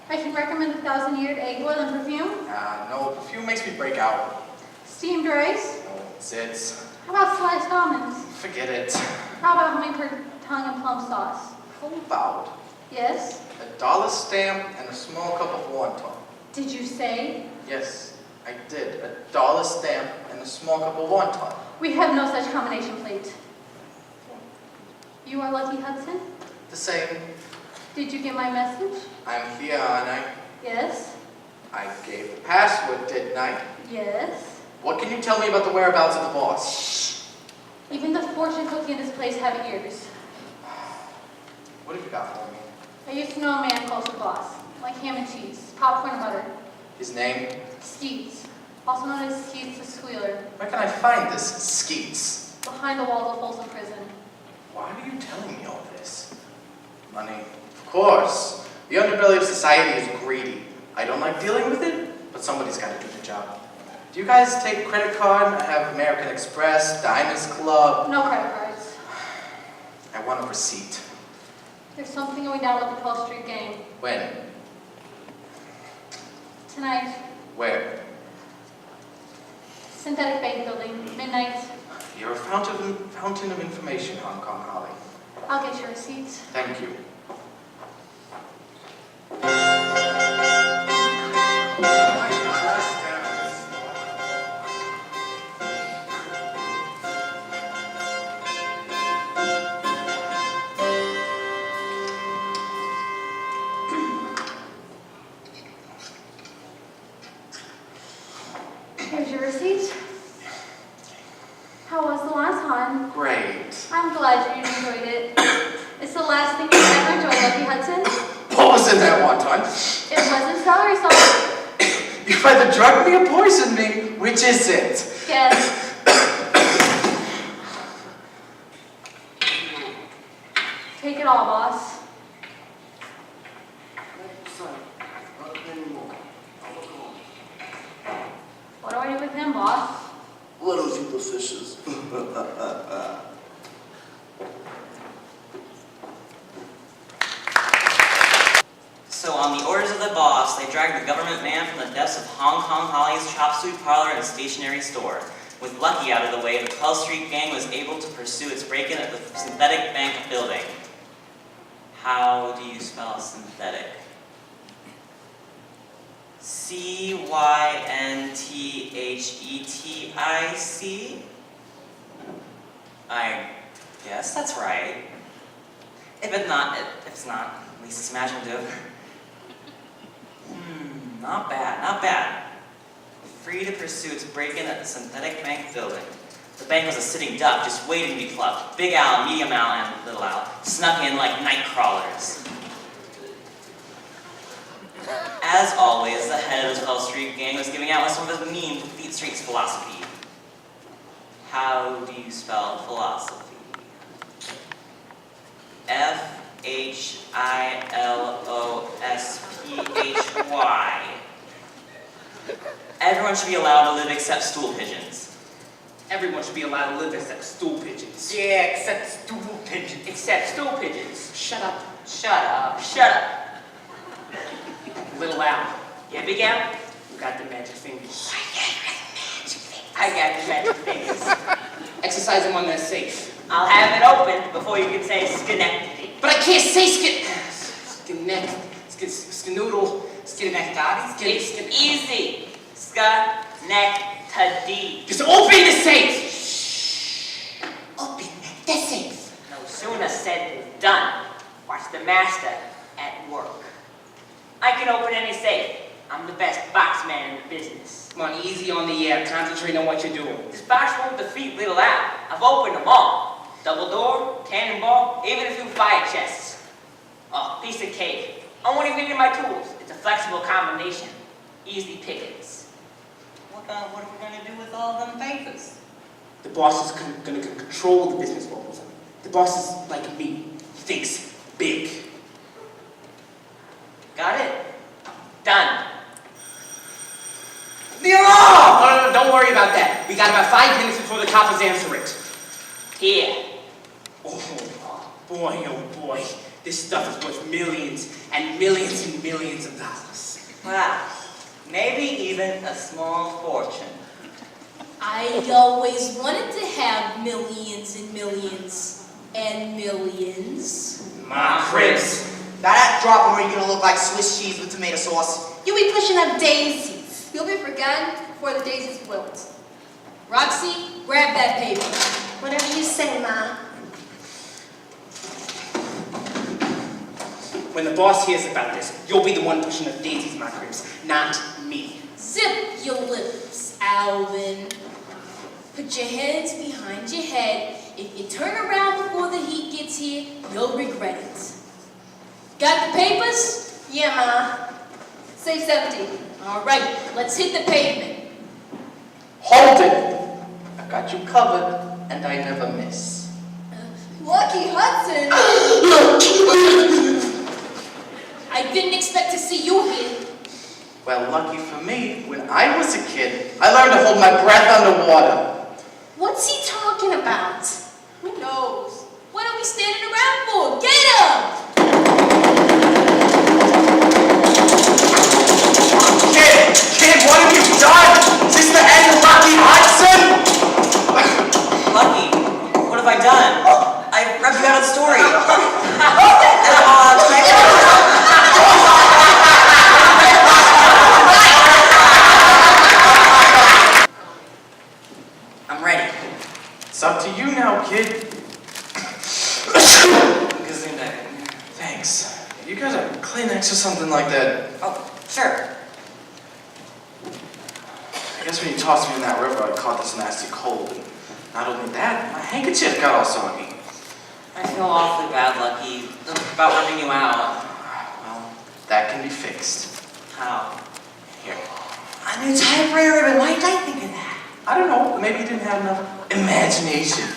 I should recommend 1,000-year egg oil and perfume. No, perfume makes me break out. Steamed rice. No, zits. How about sliced almonds? Forget it. How about hummingbird tongue and plum sauce? How about Yes? a dollar stamp and a small cup of wonton? Did you say? Yes, I did. A dollar stamp and a small cup of wonton. We have no such combination plate. You are Lucky Hudson? The same. Did you get my message? I'm here, aren't I? Yes? I gave the password, didn't I? Yes? What can you tell me about the whereabouts of the boss? Even the fortune cookie in this place have ears. What have you got for me? I used to know a man called the boss, like ham and cheese, popcorn and butter. His name? Skeets, also known as Skeets the Squealer, Where can I find this Skeets? behind the walls of Folsom Prison. Why are you telling me all this? Money. Of course. The underbelly of society is greedy. I don't like dealing with it, but somebody's got to do the job. Do you guys take credit card? I have American Express, Diners Club. No credit cards. I want a receipt. There's something going down with the 12th Street gang. When? Tonight, Where? Synthetic Bank Building, midnight. You're a fountain of information, Hong Kong Holly. I'll get your receipts. Thank you. Here's your receipts. How was the last one? Great. I'm glad you enjoyed it. It's the last thing you ever enjoyed, Lucky Hudson. What was in that wonton? It wasn't celery salt. You've either drugged me or poisoned me. Which is it? Guess. Take it all, boss. What do I do with him, boss? Little superstitious. So on the orders of the boss, they dragged the government man from the depths of Hong Kong Holly's chop suey parlor and stationery store. With Lucky out of the way, the 12th Street gang was able to pursue its break-in at the synthetic bank building. How do you spell synthetic? C-Y-N-T-H-E-T-I-C? I guess that's right. If it's not, at least it's imaginative. Not bad, not bad. Free to pursue its break-in at the synthetic bank building. The bank was a sitting duck, just waiting to be plucked. Big Al, Medium Al, and Little Al snuck in like night crawlers. As always, the head of the 12th Street gang was giving out some of his mean to Fleet Street's philosophy. How do you spell philosophy? F-H-I-L-O-S-P-H-Y. Everyone should be allowed to live except stool pigeons. Everyone should be allowed to live except stool pigeons. Yeah, except stool pigeons. Except stool pigeons. Shut up. Shut up. Shut up. Little Al. Yeah, Big Al? You got the magic fingers. I got the magic fingers. Exercise them on that safe. I'll have it open before you can say Schenectady. But I can't say skinoodle, It's easy. Schenectady. Just open the safe! Open the safe. No sooner said than done. Watch the master at work. I can open any safe. I'm the best box man in the business. Come on, easy on the air. Concentrate on what you're doing. This box won't defeat Little Al. I've opened them all. Double door, cannonball, even a few fire chests. Oh, piece of cake. I won't even need my tools. It's a flexible combination. Easy pickings. What are we gonna do with all them papers? The boss is gonna control the business world with him. The boss is like me. He thinks big. Got it? Done. No, don't worry about that. We got about 5 minutes before the coppers answer it. Here. Oh boy. This stuff is worth millions and millions and millions of dollars. Wow. Maybe even a small fortune. I always wanted to have millions and millions and millions. My cribs. That dropping where you're gonna look like Swiss cheese with tomato sauce. You'll be pushing up daisies. You'll be forgotten before the daisies wilt. Roxy, grab that paper. Whatever you say, Ma. When the boss hears about this, you'll be the one pushing the daisies, my cribs, not me. Zip your lips, Alvin. Put your hands behind your head. If you turn around before the heat gets here, you'll regret it. Got the papers? Yeah, Ma. Safe's empty. All right, let's hit the pavement. Hold it! I got you covered, and I never miss. Lucky Hudson! I didn't expect to see you here. Well, lucky for me, when I was a kid, I learned to hold my breath underwater. What's he talking about? Who knows? What are we standing around for? Get him! Kid, what have you done? Is this the end of Lucky Hudson? Lucky, what have I done? I read you out a story. Something like that. Oh, sure. I guess when you tossed me in that river, I caught this nasty cold. And not only that, my handkerchief got all soggy. I feel awfully bad, Lucky, about running you out. Well, that can be fixed. How? Here. A new typewriter ribbon. Why did I think of that? I don't know. Maybe you didn't have enough imagination.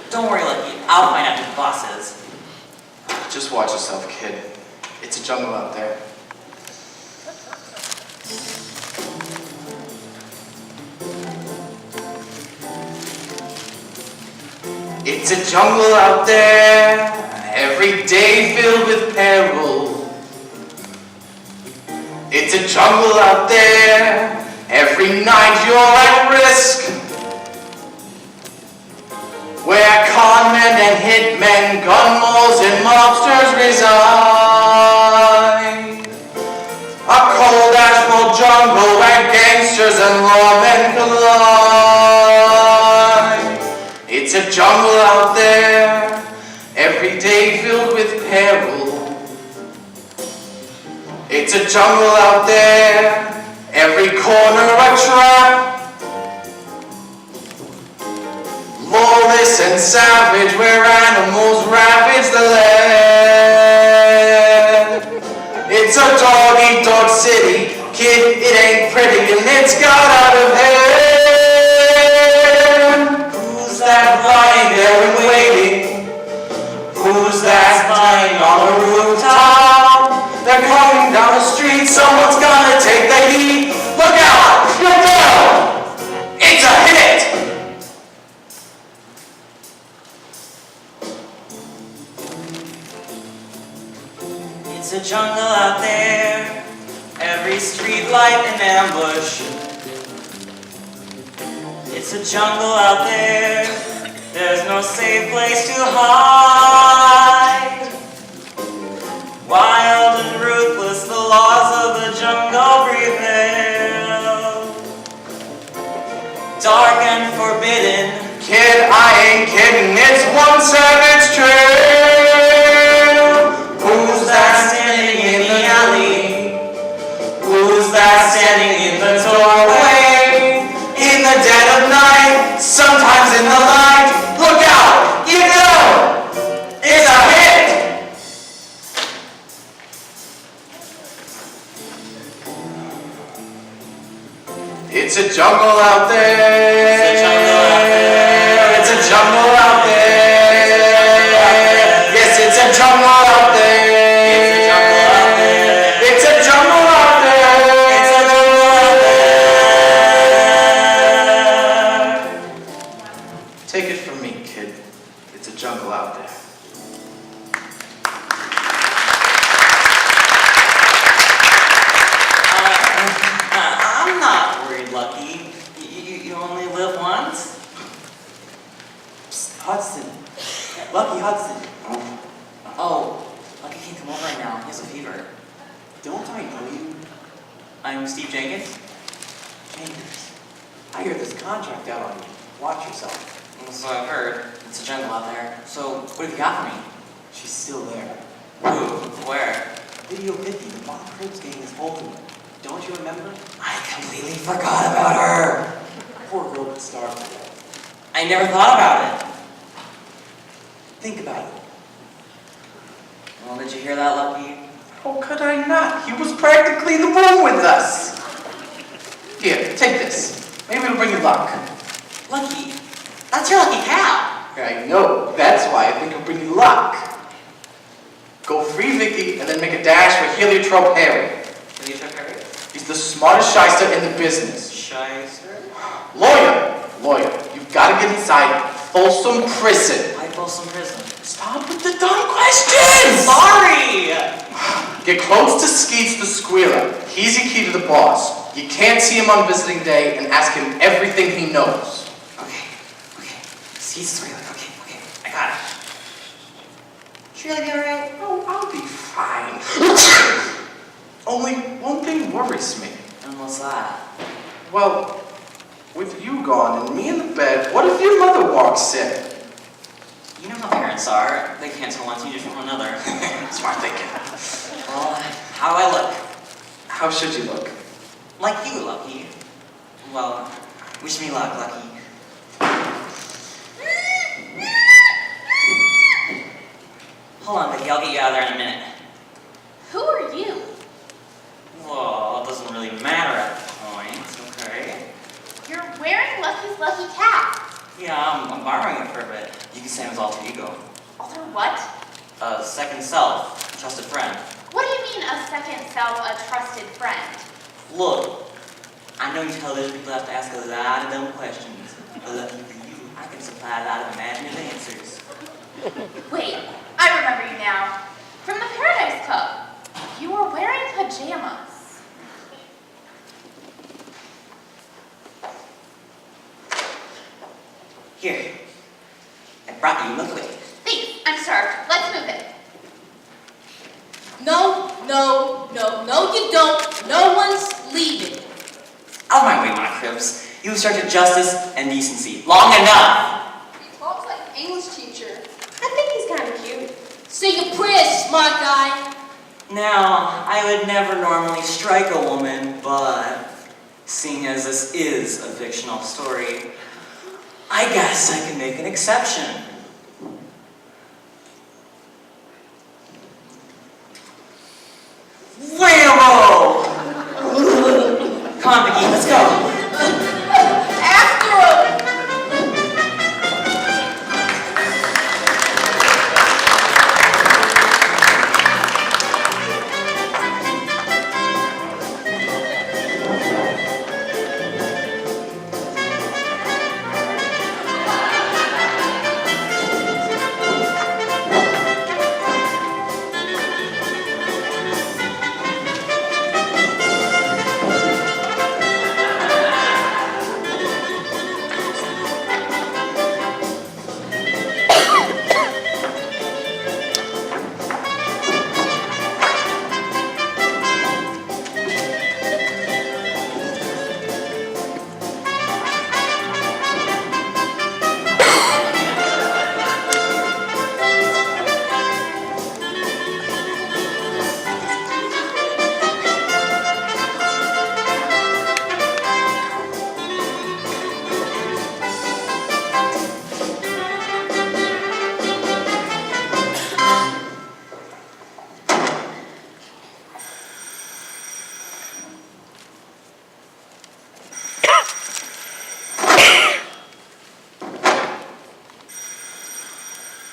Don't worry, Lucky. I'll find out who the boss is. Just watch yourself, kid. It's a jungle out there. It's a jungle out there, every day filled with peril. It's a jungle out there, every night you're at risk. Where conmen and hitmen, gun moles and mobsters reside. A cold asphalt jungle where gangsters and lawmen collide. It's a jungle out there, every day filled with peril. It's a jungle out there, every corner a trap. Lawless and savage, where animals ravage the land. It's a dog-eat-dog city, kid, it ain't pretty, and it's got out of hand. Who's that lying there and waiting? Who's that lying on the rooftop? They're coming down the street, someone's gonna take the heat. Look out, you're down! It's a hit! It's a jungle out there, every street light an ambush. It's a jungle out there, there's no safe place to hide. Wild and ruthless, the laws of the jungle prevail. Dark and forbidden, kid, I ain't kidding, it's one savage trail. Who's that standing in the alley? Who's that standing in the doorway? In the dead of night, sometimes in the light. Look out, you know, it's a hit! It's a jungle out there. it's a jungle out there. It's a jungle out there. Yes, it's a jungle out there. It's a jungle out there. It's a jungle out there. It's a jungle out there. Take it from me, kid. It's a jungle out there. I'm not worried, Lucky. You only live once? Psst, Hudson. Lucky Hudson. Oh, Lucky can't come over right now. He has a fever. Don't I know you? I'm Steve Jenkins. Chambers. I hear this contract out on you. Watch yourself. So I've heard. It's a jungle out there. So what have you got for me? She's still there. Who? Where? Video 50, the Mock Cribs gang is holding her. Don't you remember? I completely forgot about her. Poor girl could starve to death. I never thought about it. Think about it. Well, did you hear that, Lucky? How could I not? He was practically in the room with us. Here, take this. Maybe it'll bring you luck. Lucky, that's your lucky cow. I know. That's why I think it'll bring you luck. Go free Vicky and then make a dash for Heliotrope Harry. Heliotrope Harry? He's the smartest shyster in the business. Shyster? Lawyer, you've got to get inside Folsom Prison. Why Folsom Prison? Stop with the dumb questions! Sorry! Get close to Skeets the Squealer. He's your key to the boss. You can't see him on visiting day and ask him everything he knows. Okay. Skeets the Squealer. Okay. I got it. Sure you'll be alright? Oh, I'll be fine. Only one thing worries me. And what's that? Well, with you gone and me in the bed, what if your mother walks in? You know how parents are. They can't tell one teenager from another. Smart thinking. Well, How do I look? How should you look? Like you, Lucky. Well, wish me luck, Lucky. Hold on, Vicky, I'll get you out of there in a minute. Who are you? Well, it doesn't really matter at the point, okay? You're wearing Lucky's lucky cap. Yeah, I'm borrowing it for a bit. You can say I'm his alter ego. Alter what? A second self, trusted friend. What do you mean a second self, a trusted friend? Look, I know television people have to ask a lot of dumb questions, but lucky for you, I can supply a lot of imaginative answers. Wait, I remember you now. From the Paradise Cup. You were wearing pajamas. Here, I brought you milk. Thanks, I'm starved. Let's move it. No, you don't. No one's leaving. Out of my way, my cribs. You have started justice and decency long enough. He talks like an English teacher. I think he's kind of cute. Say your prayers, smart guy. Now, I would never normally strike a woman, but seeing as this is a fictional story, I guess I can make an exception. Whammo! Come on, Vicky, let's go.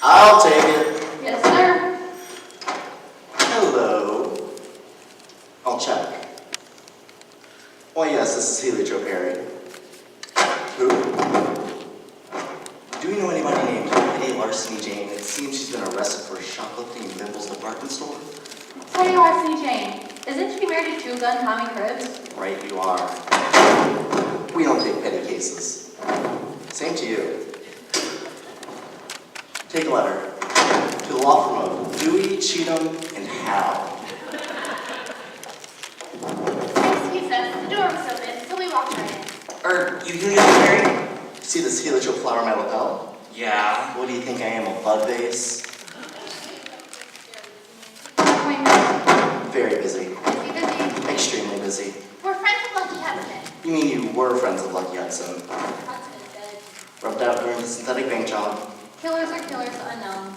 I'll take it. Yes, sir. Hello. I'll check. Oh yes, this is Heliotrope Harry. Who? Do you know anybody named Petty Larceny Jane? It seems she's been arrested for shoplifting in Bimble's department store. Petty Larceny Jane. Isn't she married to Two Gun Tommy Cribs? Right you are. We don't take petty cases. Same to you. Take a letter to the law firm of Dewey, Cheatham, and Howe. Excuse us, the door was open, so we walked right in. You Heliotrope Harry? See this heliotrope flower on my lapel? Yeah. What do you think I am, a bud vase? Very busy. Busy. Extremely busy. We're friends of Lucky Hudson. You mean you were friends of Lucky Hudson? Hudson is dead. Rubbed out during the synthetic bank job. Killers are killers unknown.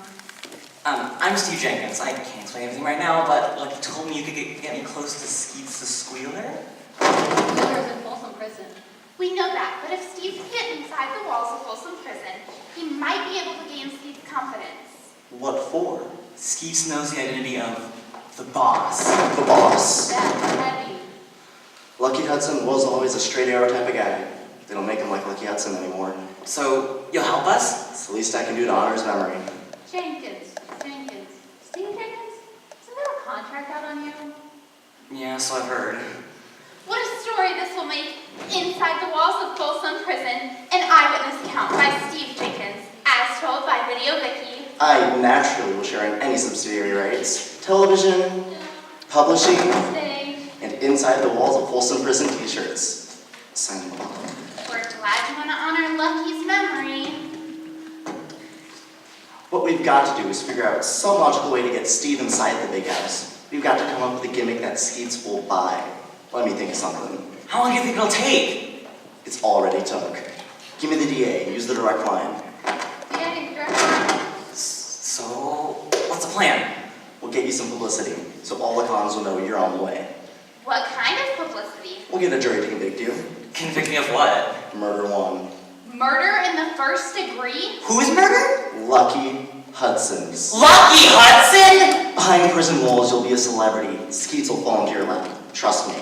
I'm Steve Jenkins. I can't explain everything right now, but Lucky told me you could get me close to Skeets the Squealer. Killers in Folsom Prison. We know that, but if Steve can get inside the walls of Folsom Prison, he might be able to gain Steve's confidence. What for? Skeets knows the identity of the boss. The boss. That's heavy. Lucky Hudson was always a straight arrow type of guy. They don't make him like Lucky Hudson anymore. So, you'll help us? It's the least I can do to honor his memory. Jenkins. Steve Jenkins? Isn't there a contract out on you? Yeah, so I've heard. What a story this will make inside the walls of Folsom Prison, an eyewitness account by Steve Jenkins, as told by Video Vicky. I naturally will share in any subsidiary rights. Television, publishing, and inside the walls of Folsom Prison t-shirts. Sign them off. We're glad you want to honor Lucky's memory. What we've got to do is figure out some logical way to get Steve inside the big house. We've got to come up with a gimmick that Skeets will buy. Let me think of something. How long do you think it'll take? It's already took. Give me the DA. Use the direct line. Yeah, direct. So, what's the plan? We'll get you some publicity, so all the cons will know you're on the way. What kind of publicity? We'll get a jury to convict you. Convict me of what? Murder one. Murder in the first degree? Who's murdered? Lucky Hudson's. Lucky Hudson? Behind prison walls, you'll be a celebrity. Skeets will fall into your lap. Trust me.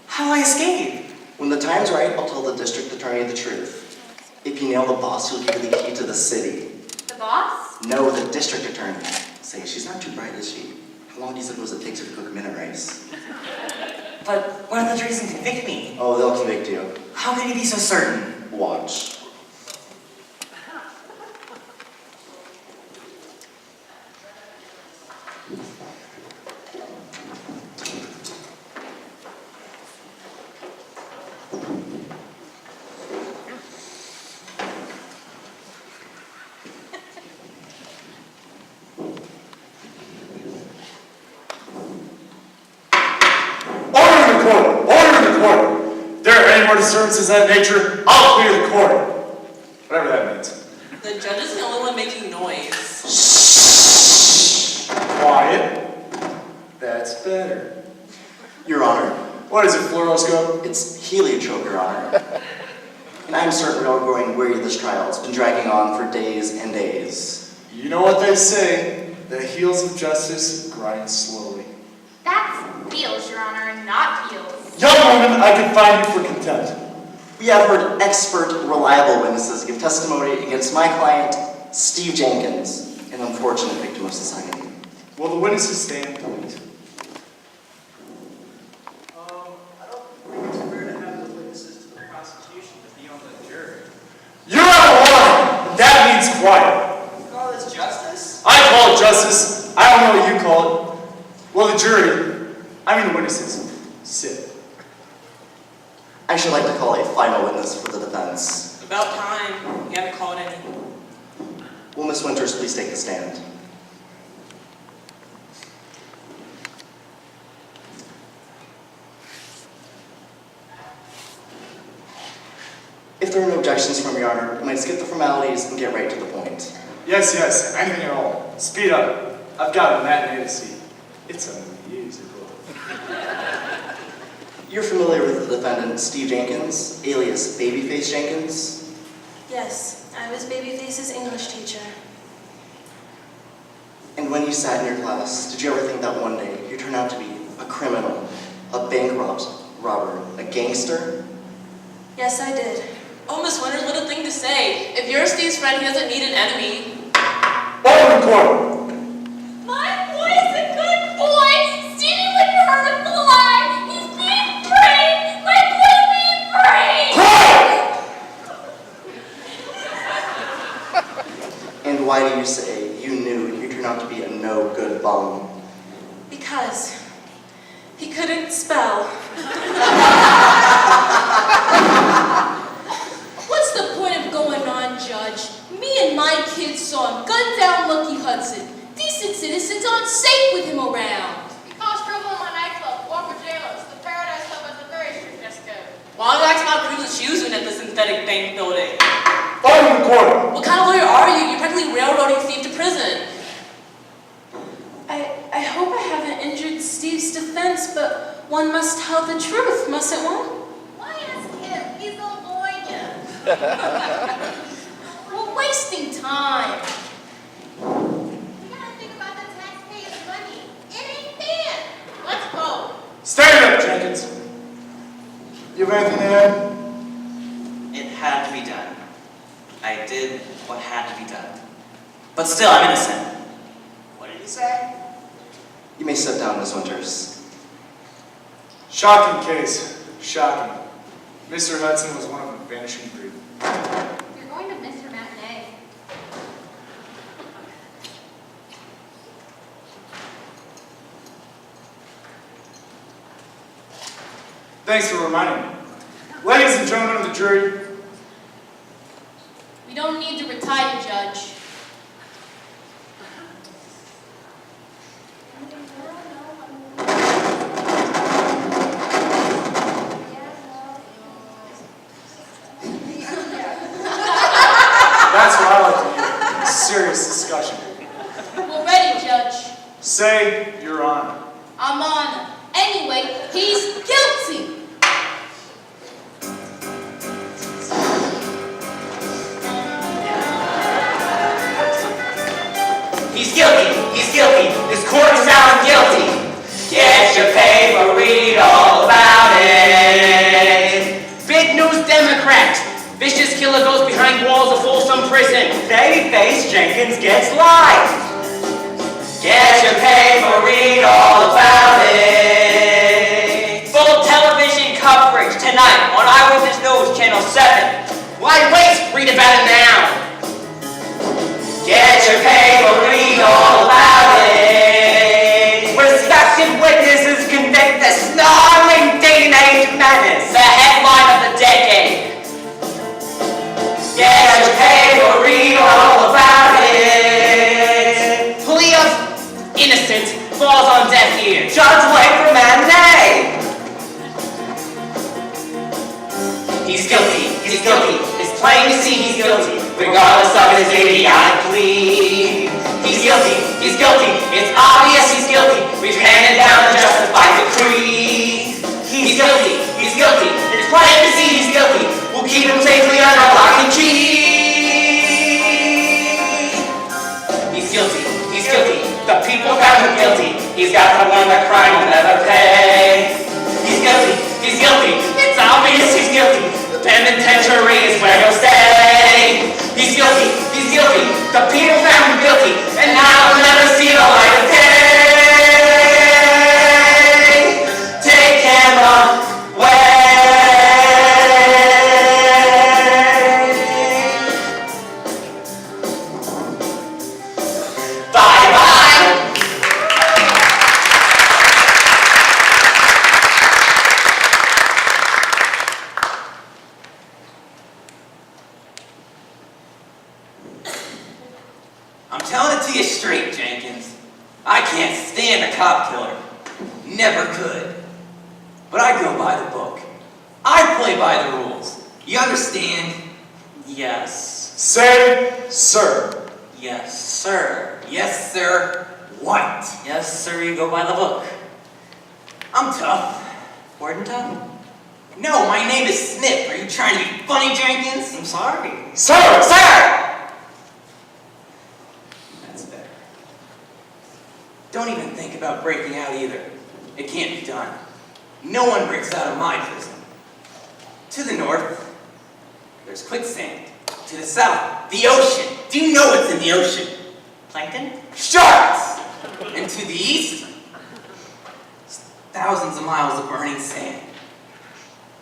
How do I escape? When the time's right, I'll tell the district attorney the truth. If you nail the boss, he'll give you the key to the city. The boss? No, the district attorney. Say, she's not too bright, is she? How long do you suppose it takes her to cook minute rice? But what if the jury doesn't convict me? Oh, they'll convict you. How can you be so certain? Watch. Disturbances of that nature, I'll clear the court. Whatever that means. The judge is the only one making noise. Quiet. That's better. Your Honor. What is it, fluoroscope? It's heliotrope, Your Honor. And I'm certain we're all growing weary of this trial. It's been dragging on for days and days. You know what they say. The heels of justice grind slowly. That's heels, Your Honor, not heels. Young woman, I can find you for contempt. We have heard expert, reliable witnesses give testimony against my client, Steve Jenkins, an unfortunate victim of society. Will the witnesses stand, please? I don't think it's fair to have the witnesses to the prosecution to be on the jury. You're out of line! That means quiet. You call this justice? I call it justice. I don't know what you call it. Well, the jury, I mean the witnesses, sit. I should like to call a final witness for the defense. About time. You haven't called any. Will Miss Winters please take the stand? If there are no objections from Your Honor, I might skip the formalities and get right to the point. Yes, yes, anything at all. Speed up. I've got a matinee to see. It's a musical. You're familiar with the defendant, Steve Jenkins, alias Babyface Jenkins? Yes, I was Babyface's English teacher. And when you sat in your class, did you ever think that one day you'd turn out to be a criminal, a bank robber, a gangster? Yes, I did. Oh, Miss Winters, what a thing to say. If you're Steve's friend, he doesn't need an enemy. Order the court! My boy is a good boy. Stevie wouldn't hurt a fly. He's being brave. My boy's being brave. And why do you say you knew you'd turn out to be a no-good bum? Because he couldn't spell. What's the point of going on, Judge? Me and my kids saw him gun down Lucky Hudson. Decent citizens aren't safe with him around. You cause trouble in my nightclub, walk for jailers. The Paradise Club has a very strict dress code. Why don't you ask about Cruz's shoes at the synthetic bank building? Order the court! What kind of lawyer are you? You're practically railroading Steve to prison. I hope I haven't injured Steve's defense, but one must tell the truth, mustn't one? Why ask him? He's avoid you. We're wasting time. You gotta think about the taxpayers' money. It ain't fair. Let's go. Stand up, Jenkins. You have anything to add? It had to be done. I did what had to be done. But still, I'm innocent. What did he say? You may sit down, Miss Winters. Shocking case. Shocking. Mr. Hudson was one of a vanishing breed. You're going to miss your matinee. Thanks for reminding me. Ladies and gentlemen of the jury, We don't need to retire, Judge. Say, Your Honor. I'm on. Anyway, he's guilty. He's guilty. He's guilty. This court is found guilty. Get your paper, read all about it. Big news Democrat. Vicious killer goes behind walls of Folsom Prison. Babyface Jenkins gets life. Get your paper, read all about it. Full television coverage tonight on Eyewitness News Channel 7. Why wait? Read about it now. Get your paper, read all about it. Respected witnesses convict the snarling teenage menace. The headline of the decade. Get your paper, read all about it. Plea of innocent falls on deaf ears. Judge wait for matinee. He's guilty. He's guilty. It's plain to see he's guilty, regardless of his idiotic plea. He's guilty. He's guilty. It's obvious he's guilty. We've handed down the justified decree. He's guilty. He's guilty. It's plain to see he's guilty. We'll keep him safely under lock and key. He's guilty. He's guilty. The people found him guilty. He's got the one that crime will never pay. He's guilty. He's guilty. It's obvious he's guilty. The penitentiary is where he'll stay. He's guilty. He's guilty. The people found him guilty, and now he'll never see the light of day. Take him away. Bye-bye. I'm telling it to you straight, Jenkins. I can't stand a cop killer. Never could. But I go by the book. I play by the rules. You understand? Yes. Say, sir. Yes, sir. Yes, sir. What? Yes, sir, you go by the book. I'm tough. Warden tough? No, my name is Snip. Are you trying to be funny, Jenkins? I'm sorry. Sir! Sir! That's better. Don't even think about breaking out either. It can't be done. No one breaks out of my prison. To the north, there's quicksand. To the south, the ocean. Do you know what's in the ocean? Plankton? Sharks! And to the east, thousands of miles of burning sand.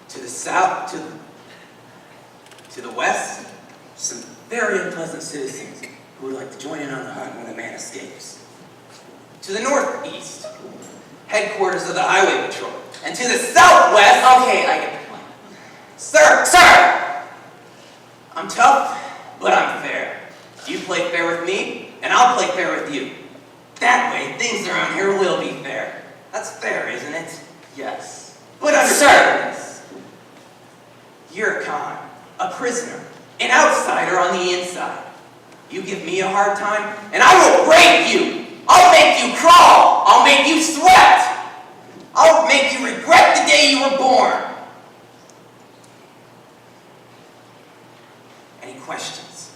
To the south, to the west, some very unpleasant citizens who would like to join in on the hunt when a man escapes. To the northeast, headquarters of the highway patrol. And to the southwest, okay, I get the point. Sir! I'm tough, but I'm fair. You play fair with me, and I'll play fair with you. That way, things around here will be fair. That's fair, isn't it? Yes. But understand this. You're a con, a prisoner, an outsider on the inside. You give me a hard time, and I will break you. I'll make you crawl. I'll make you sweat. I'll make you regret the day you were born. Any questions?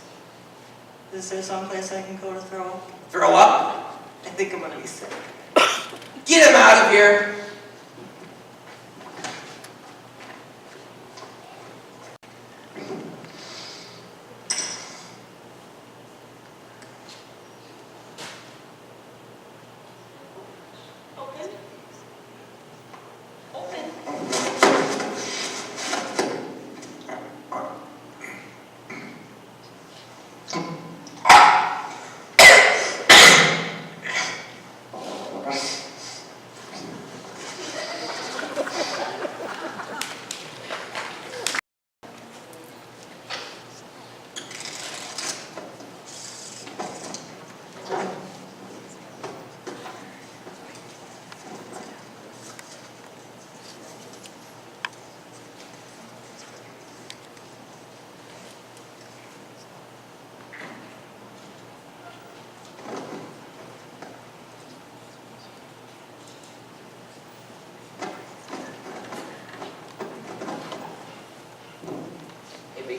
Is there someplace I can go to throw up? Throw up? I think I'm gonna be sick. Get him out of here!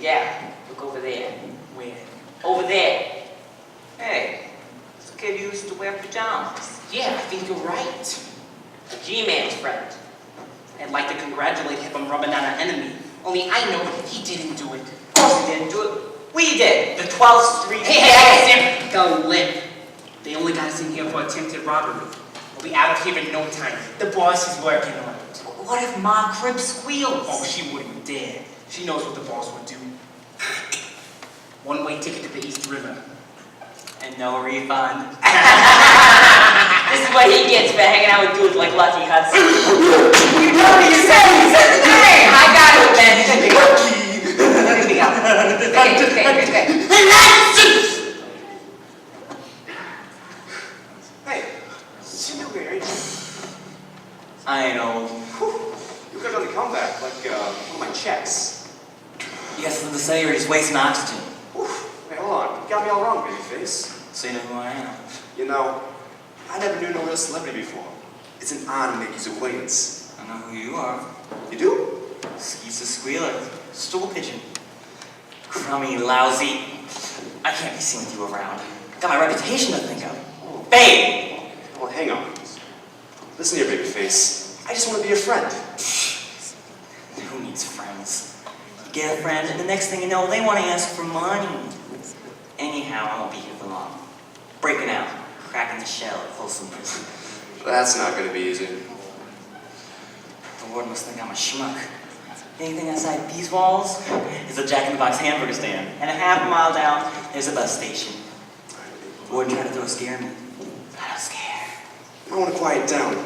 Yeah, look over there. Where? Over there. Hey, this kid used to wear pajamas. Yeah, I think you're right. A G-Man's friend. I'd like to congratulate him on rubbing down an enemy. Only I know he didn't do it. Of course he didn't do it. We did. The 12th Street. Hey, go lip. They only got us in here for attempted robbery. We'll be out of here in no time. The boss is working on it. What if Ma Crib squeals? Oh, she wouldn't dare. She knows what the boss would do. One-way ticket to the East River. And no refund. This is what he gets for hanging out with dudes like Lucky Hudson. You know what you said the name! I got it, man. Let me go. Okay. Hey, see you married? I ain't old. You could have done a comeback, like one of my checks. You got something to say or just wasting oxygen? Hey, hold on. You got me all wrong, babyface. So you know who I am? You know, I never knew no real celebrity before. It's an honor to make his acquaintance. I know who you are. You do? Skeets a squealer. Stool pigeon. Crummy, lousy. I can't be seen with you around. Got my reputation to think of. Oh. Babe! Well, hang on. Listen here, babyface. I just want to be a friend. Who needs friends? You get a friend, and the next thing you know, they want to ask for money. Anyhow, I won't be here for long. Breaking out. Cracking the shell at Folsom Prison. That's not going to be easy. The warden must think I'm a schmuck. Anything outside these walls is a Jack in the Box hamburger stand. And a half a mile down, there's a bus station. The warden tried to scare me. I don't scare. I want to quiet down.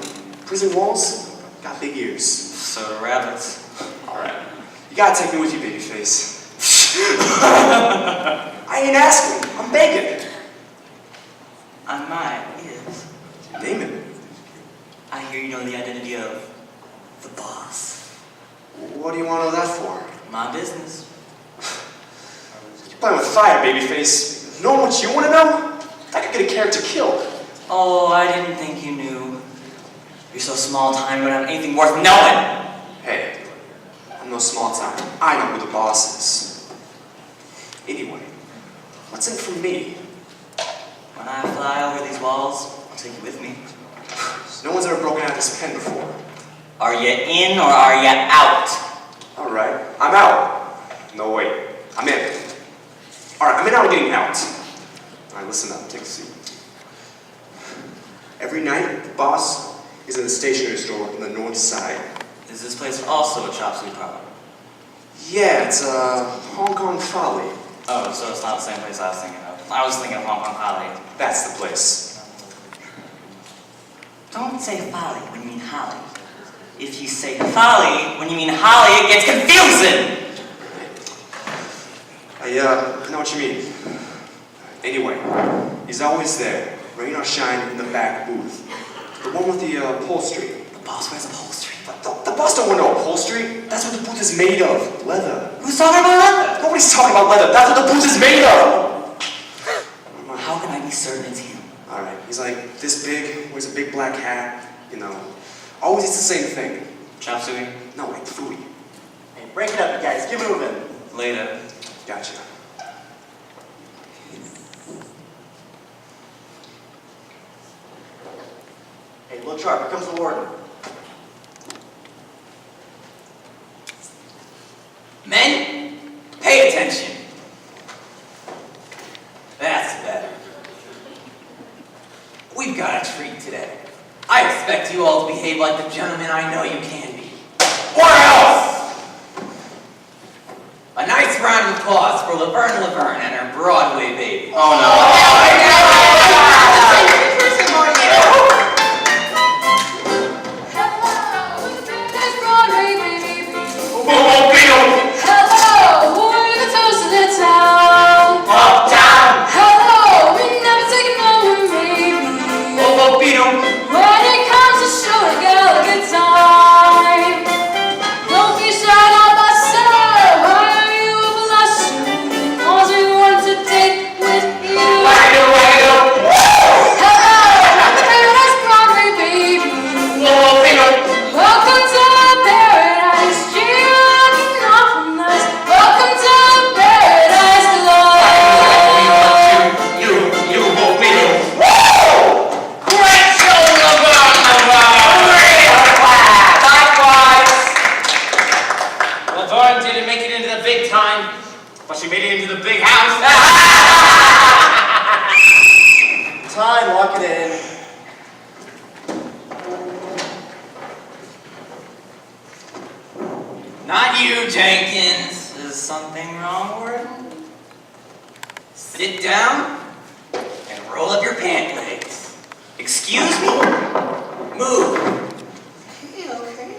Prison walls got big ears. So do rabbits. Alright. You gotta take me with you, babyface. I ain't asking. I'm begging. I might, yes. Name it. I hear you know the identity of the boss. What do you want to know that for? My business. You're playing with fire, babyface. Know what you want to know? I could get a character killed. Oh, I didn't think you knew. You're so small time, you don't have anything worth knowing. Hey, I'm no small time. I know who the boss is. Anyway, what's in it for me? When I fly over these walls, I'll take you with me. No one's ever broken out this pen before. Are you in or are you out? All right, I'm out. No, wait, I'm in. All right, I'm in, I'm getting out. All right, listen up, take a seat. Every night, the boss is in the stationery store on the north side. Is this place also a chop suey parlor? Yeah, it's Hong Kong Folly. Oh, so it's not the same place I was thinking of. I was thinking of Hong Kong Holly. That's the place. Don't say folly when you mean Holly. If you say folly when you mean Holly, it gets confusing! I know what you mean. Anyway, he's always there, rain or shine, in the back booth. The one with the upholstery. The boss wears upholstery. The boss don't want no upholstery. That's what the booth is made of. Leather. Who's talking about leather? Nobody's talking about leather. That's what the booth is made of. How can I be certain it's him? Alright, he's like this big, wears a big black hat, you know. Always eats the same thing. Chop suey? No, like food. Hey, break it up, you guys. Get moving. Later. Gotcha. Hey, look sharp. Here comes the warden. Men, pay attention. That's better. We've got a treat today. I expect you all to behave like the gentlemen I know you can be. Or else! A nice round of applause for Laverne and her Broadway baby. Oh no. big time. But she made it into the big house. Time, lock it in. Not you, Jenkins. Is something wrong, Warden? Sit down and roll up your pant legs. Excuse me? Move. Hey, okay.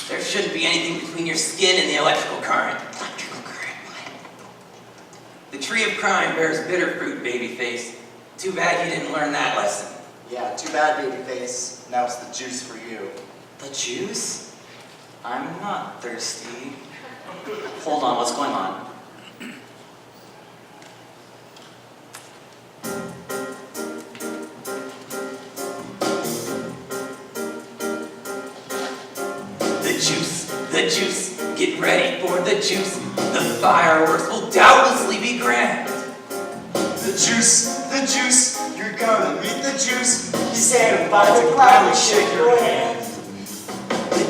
There shouldn't be anything between your skin and the electrical current. Electrical current, what? The tree of crime bears bitter fruit, babyface. Too bad you didn't learn that lesson. Yeah, too bad, babyface. Now it's the juice for you. The juice? I'm not thirsty. Hold on, what's going on? The juice, get ready for the juice. The fireworks will doubtlessly be grand. The juice, you're gonna meet the juice. He's saying about to gladly shake your hand. The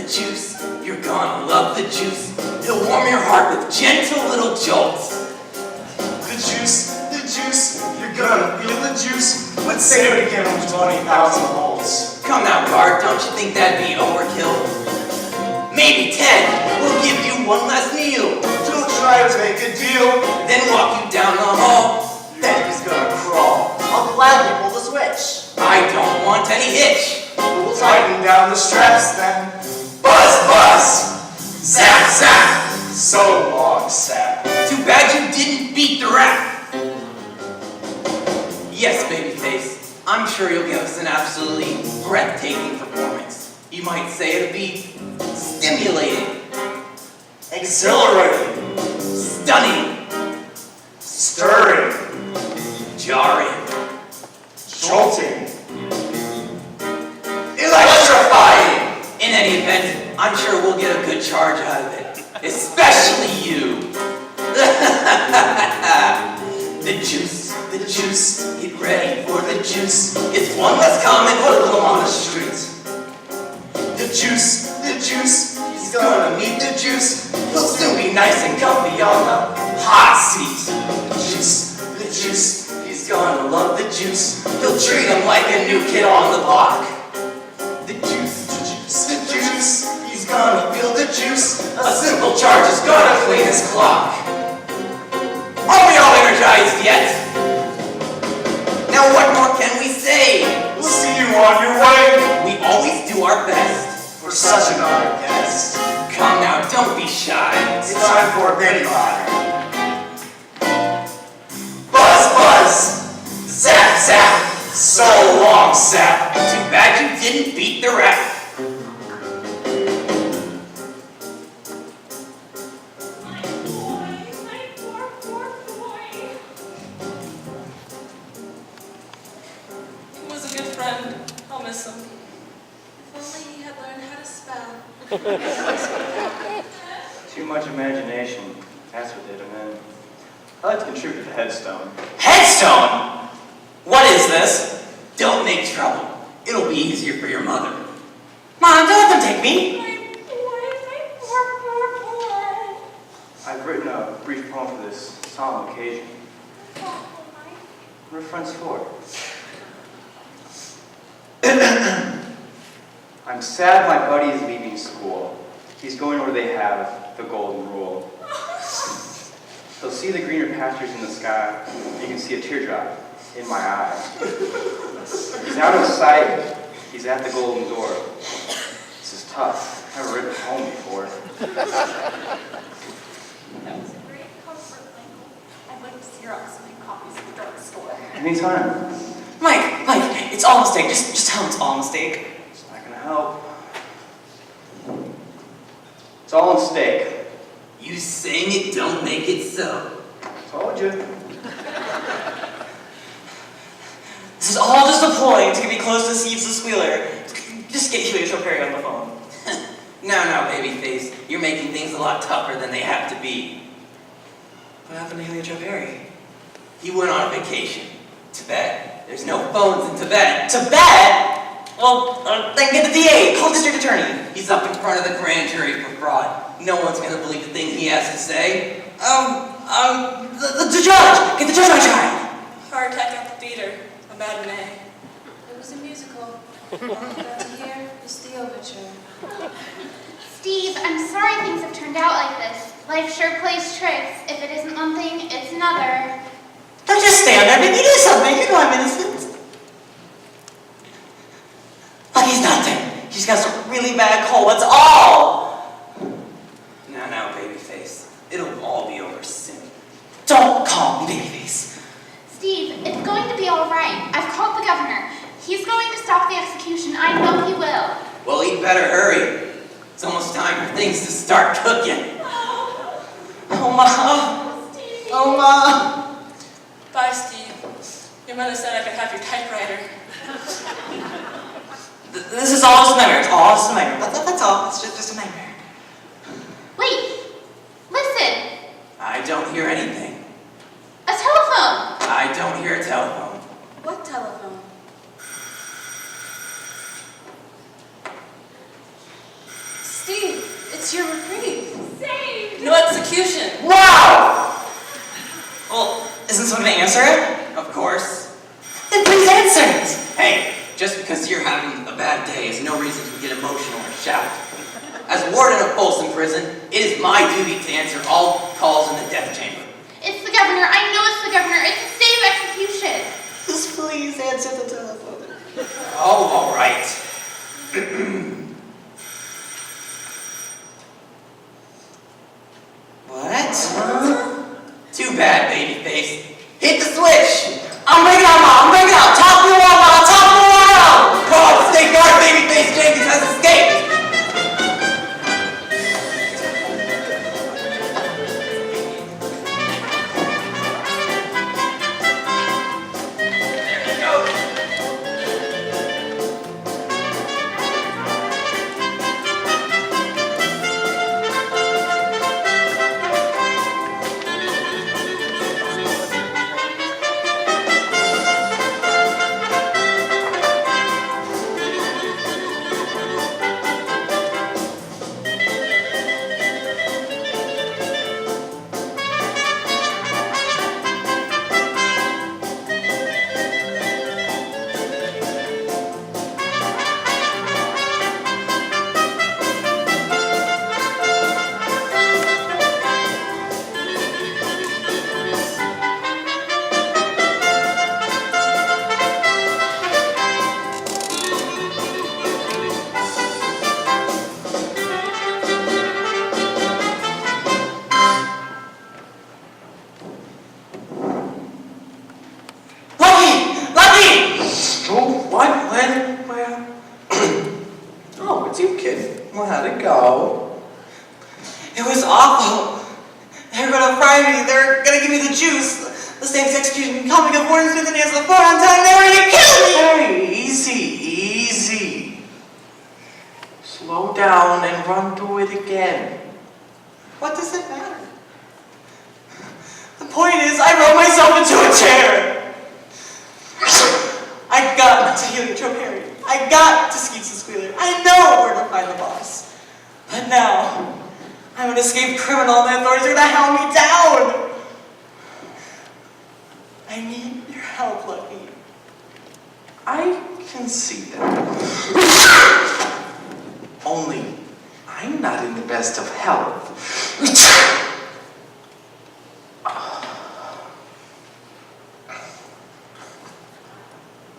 juice, you're gonna love the juice. It'll warm your heart with gentle little jolts. The juice, you're gonna feel the juice. Let's say it again on 20,000 volts. Come now, guard, don't you think that'd be overkill? Maybe 10. We'll give you one last meal. Don't try to make a deal. Then walk you down the hall. Then he's gonna crawl. I'll gladly pull the switch. I don't want any hitch. We'll tighten down the straps then. Buzz! Zap, zap! So long, sap. Too bad you didn't beat the rap. Yes, babyface. I'm sure you'll give us an absolutely breathtaking performance. You might say it'll be stimulating, Exhilarating. stunning, Stirring. jarring, Jolting. electrifying. In any event, I'm sure we'll get a good charge out of it. Especially you. The juice, get ready for the juice. It's one less common hoodlum on the street. The juice, he's gonna meet the juice. He'll soon be nice and comfy on the hot seat. The juice, he's gonna love the juice. He'll treat him like a new kid on the block. The juice, he's gonna feel the juice. A simple charge is gonna clean his clock. Are we all energized yet? Now what more can we say? We'll see you on your way. We always do our best. We're such an honored guest. Come now, don't be shy. It's time for a Betty Line. Buzz! Zap, zap! So long, sap. Too bad you didn't beat the rap. He was a good friend. I'll miss him. If only he had learned how to spell. Too much imagination. That's what did him in. I like to contribute to the headstone. Headstone? What is this? Don't make trouble. It'll be easier for your mother. Mom, don't let them take me. I've written a brief poem for this solemn occasion. What are friends for? I'm sad my buddy is leaving school. He's going where they have the golden rule. He'll see the greener pastures in the sky. You can see a teardrop in my eye. He's out of sight. He's at the golden door. This is tough. I've never written a poem before. That was a great comfort, Michael. I'd like to Xerox my copies at the drugstore. Anytime. Mike, it's all a mistake. Just tell him it's all a mistake. It's not gonna help. It's all a mistake. You saying it don't make it so. Told you. This is all just a ploy to get me close to Steve's the Squealer. Just get Helio Perry on the phone. Now, babyface, you're making things a lot tougher than they have to be. What happened to Helio Perry? He went on a vacation. Tibet. There's no phones in Tibet. Tibet? Well, then get the DA. Call the district attorney. He's up in front of the grand jury for fraud. No one's gonna believe the thing he has to say. The judge. Get the judge on trial. Heart attack at the theater. About an A. It was a musical. All you got to hear is the overture. Steve, I'm sorry things have turned out like this. Life sure plays tricks. If it isn't one thing, it's another. Don't just stand there. Maybe do something. You know I'm innocent. Lucky's not dead. She's got some really bad cold. That's all. Now, babyface. It'll all be over soon. Don't call me babyface. Steve, it's going to be all right. I've called the governor. He's going to stop the execution. I know he will. Well, he'd better hurry. It's almost time for things to start cooking. Oh, Ma. Oh, Ma. Bye, Steve. Your mother said I could have your typewriter. This is all just a nightmare. It's all just a nightmare. That's all. It's just a nightmare. Wait. Listen. I don't hear anything. A telephone. I don't hear a telephone. What telephone? Steve, it's your reprieve. Saved. No execution. Wow! Well, isn't someone going to answer it? Of course. Then please answer it. Hey, just because you're having a bad day is no reason to get emotional or shout. As warden of Folsom Prison, it is my duty to answer all calls in the death chamber. It's the governor. I know it's the governor. It's a state of execution. Just please answer the telephone. Oh, all right. What? Too bad, babyface. Hit the switch. I'm breaking out, Ma. I'm breaking out. Top of the wall, Ma. Top of the wall. God, stay guard, babyface Jenkins has escaped. It was awful. They were gonna fry me. They were gonna give me the juice. The state's execution coming of Warden Smith and answer the phone on time. They were gonna kill me. Hey, easy. Slow down and run through it again. What does it matter? The point is, I wrote myself into a chair. I got to Heliotrope Harry. I got to Skeets the Squealer. I know where to find the boss. But now, I'm an escaped criminal and the authorities are gonna hound me down. I need your help, Lucky. I can see that. Only, I'm not in the best of health.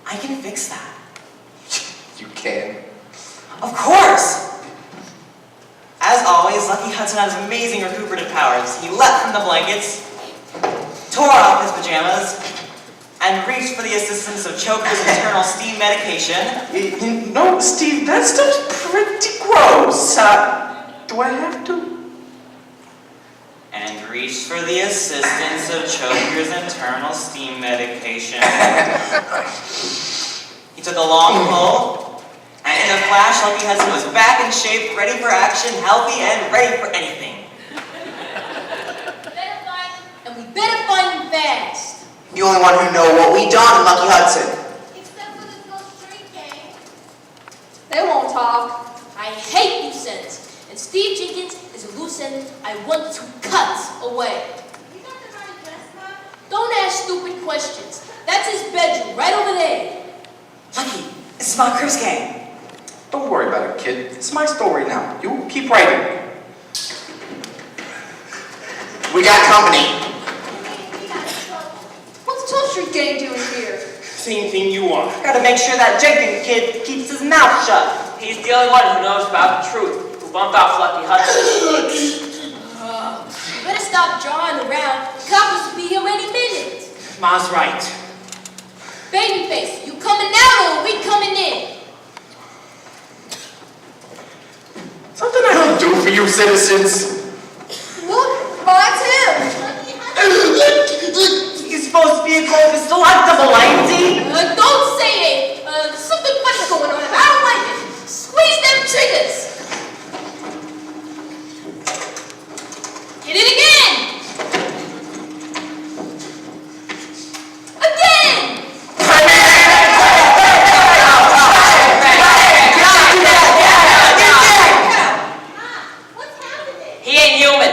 I can fix that. You can? Of course! As always, Lucky Hudson has amazing recuperative powers. He leapt from the blankets, tore off his pajamas, and reached for the assistance of Choker's internal steam medication. No, Steve, that's just pretty gross. Do I have to? And reached for the assistance of Choker's internal steam medication. He took a long pull, and in a flash, Lucky Hudson was back in shape, ready for action, healthy, and ready for anything. And we better find him fast. The only one who know what we done, Lucky Hudson. Except for this little street gang. Althoff. I hate loose ends. And Steve Jenkins is a loose end I want to cut away. You got the right dress, Mom? Don't ask stupid questions. That's his bedroom, right over there. Lucky, this is my Chris game. Don't worry about it, kid. It's my story now. You keep writing. We got company. What's 12th Street Gang doing here? Same thing you are. Gotta make sure that Jenkins kid keeps his mouth shut. He's the only one who knows about the truth, who bumped off Lucky Hudson. You better stop drawing around. The cops will be here any minute. Ma's right. Babyface, you coming out or are we coming in? Something I can do for you citizens. Look, mine's him. He's supposed to be a gold delectable, ain't he? Don't say it. There's something funny going on. I don't like it. Squeeze them triggers. Hit it again. Again. What's happening? He ain't human.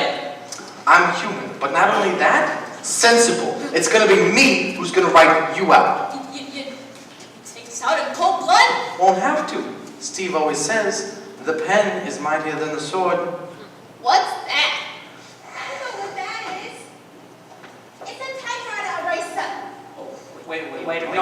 I'm human, but not only that, sensible. It's gonna be me who's gonna write you out. You take us out in cold blood? Won't have to. Steve always says, the pen is mightier than the sword. What's that? I don't know what that is. It's a typewriter eraser. Wait, no.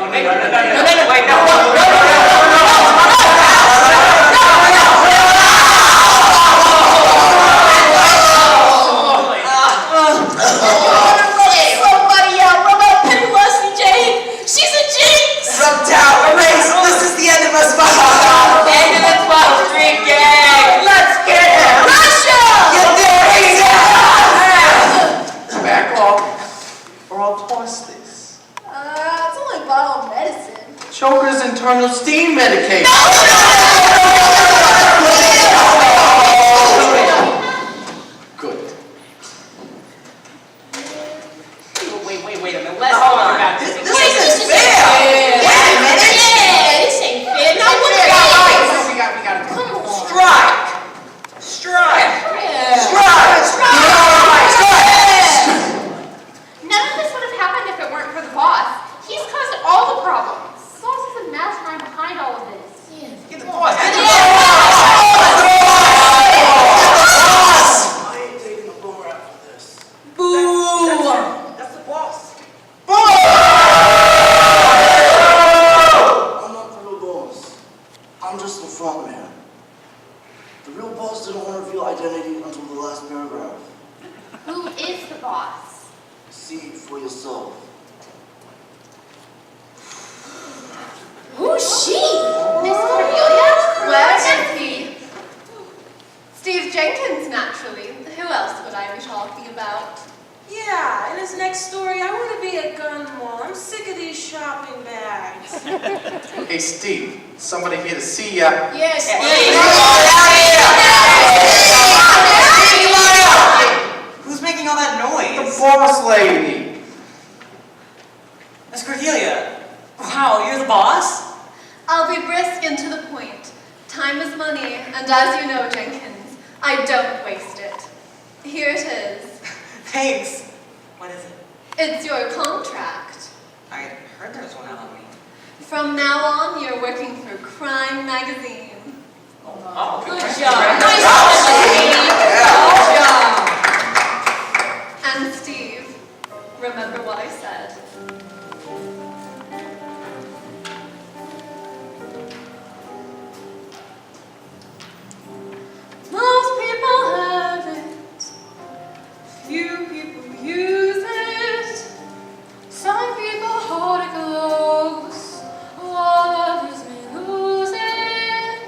Somebody out. What about Penny Leslie Jane? She's a jinx. Rubbed out, erase. This is the end of us. End of the 12th Street Gang. Let's get him. Russia! Get there, Back off, or I'll toss this. It's only a bottle of medicine. Joker's internal steam medication. Good. Wait a minute. Let's talk about this. This isn't fair. This ain't fair. Now what We got it. Come on. Strike. None of this would have happened if it weren't for the boss. He's caused all the problems. The boss is a mastermind behind all of this. Get the boss. I ain't taking the bull rap for this. Boo! That's the boss. I'm not the real boss. I'm just the front man. The real boss didn't want to reveal identity until the last paragraph. Who is the boss? See for yourself. Who's she? Miss Cordelia? Where is he? Steve Jenkins, naturally. Who else would I be talking about? Yeah, in his next story, I want to be a gun mole. I'm sick of these shopping bags. Hey, Steve, somebody here to see ya. Yes, Who's making all that The noise? boss lady. Miss Cordelia. Wow, you're the boss? I'll be brisk and to the point. Time is money, and as you know, Jenkins, I don't waste it. Here it is. Thanks. What is it? It's your contract. I heard there was one out on me. From now on, you're working for Crime Magazine. Oh, good job. Nice job. And Steve, remember what I said. Most people have it. Few people use it. Some people hold it close, while others may lose it.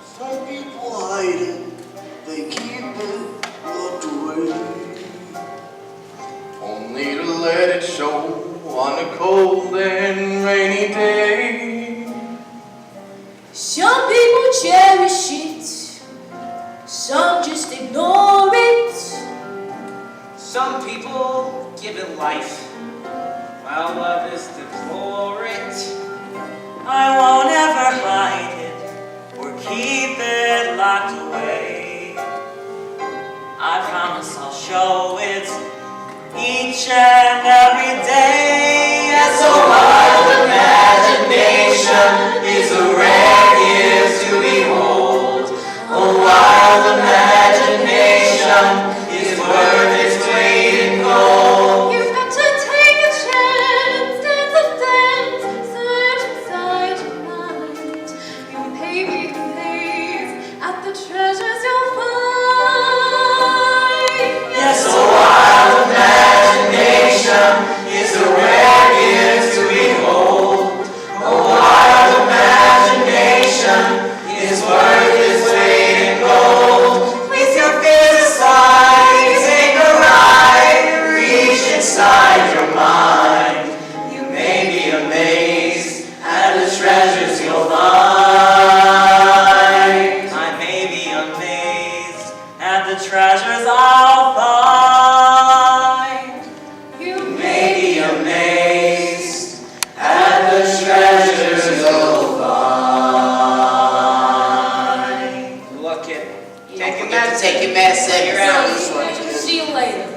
Some people hide it. They keep it locked away. Only to let it show on a cold and rainy day. Some people cherish it. Some just ignore it. Some people give it life, while others deplore it. I won't ever hide it or keep it locked away. I promise I'll show it each and every day. Yes, a wild imagination is a rare gift to behold. A wild imagination is worth its weight in gold. You've got to take a chance, dance a dance, search inside your mind. You may gaze at the treasures you'll find. Yes, a wild imagination is a rare gift to behold. A wild imagination is worth its weight in gold. Place your fears aside, take a ride, reach inside your mind. You may be amazed at the treasures you'll find. I may be amazed at the treasures I'll find. You may be amazed at the treasures you'll find. Look it. Don't forget to take your medicine. You're out. See you later.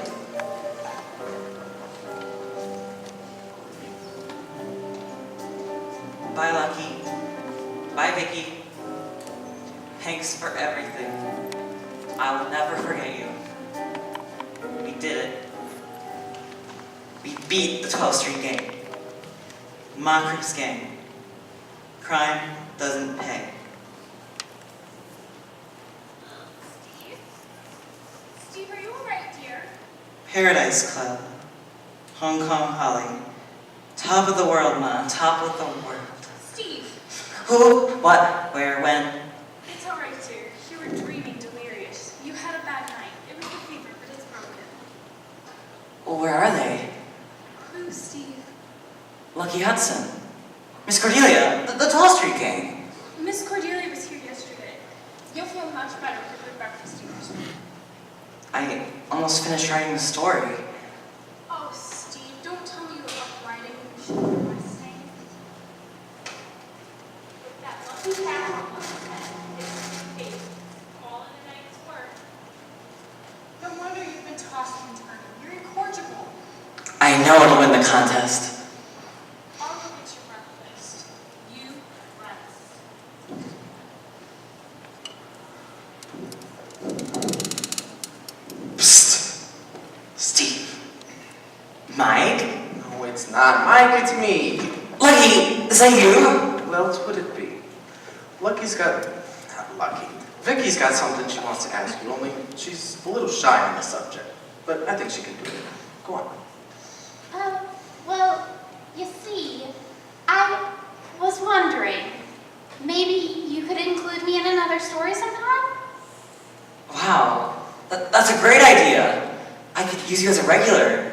Bye, Lucky. Bye, Vicky. Thanks for everything. I will never forget you. We did it. We beat the 12th Street Gang. Moncrief's gang. Crime doesn't pay. Steve, are you alright, dear? Paradise Club. Hong Kong Holly. Top of the world, Ma. Top of the world. Steve! Who? What? Where? When? It's alright, dear. You were dreaming delirious. You had a bad night. It was the fever, but it's broken. Well, where are they? Who, Steve? Lucky Hudson. Miss Cordelia. The 12th Street Gang. Miss Cordelia was here yesterday. You'll feel much better with a good breakfast, dear. I almost finished writing the story. Oh, Steve, don't tell me you were up writing. You should hear my saying. With that lucky cat on one head, it's paid. All in a night's work. No wonder you've been tossing and turning. You're incorrigible. I know it'll win the contest. I'll go get your breakfast. You rest. Psst. Steve. Mike? No, it's not Mike, it's me. Lucky, is that you? Who else would it be? Lucky's got... not Lucky. Vicky's got something she wants to ask you, only she's a little shy on the subject. But I think she can do it. Go on. Well, you see, I was wondering, maybe you could include me in another story sometime? Wow. That's a great idea. I could use you as a regular.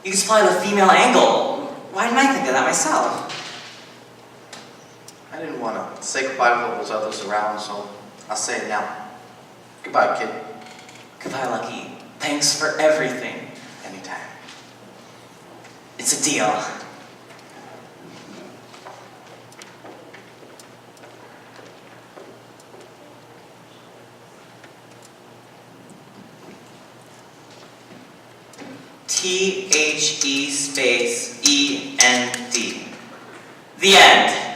You could supply the female angle. Why didn't I think of that myself? I didn't want to say goodbye with all those others around, so I'll say it now. Goodbye, kid. Goodbye, Lucky. Thanks for everything. Anytime. It's a deal. THE space END. The end.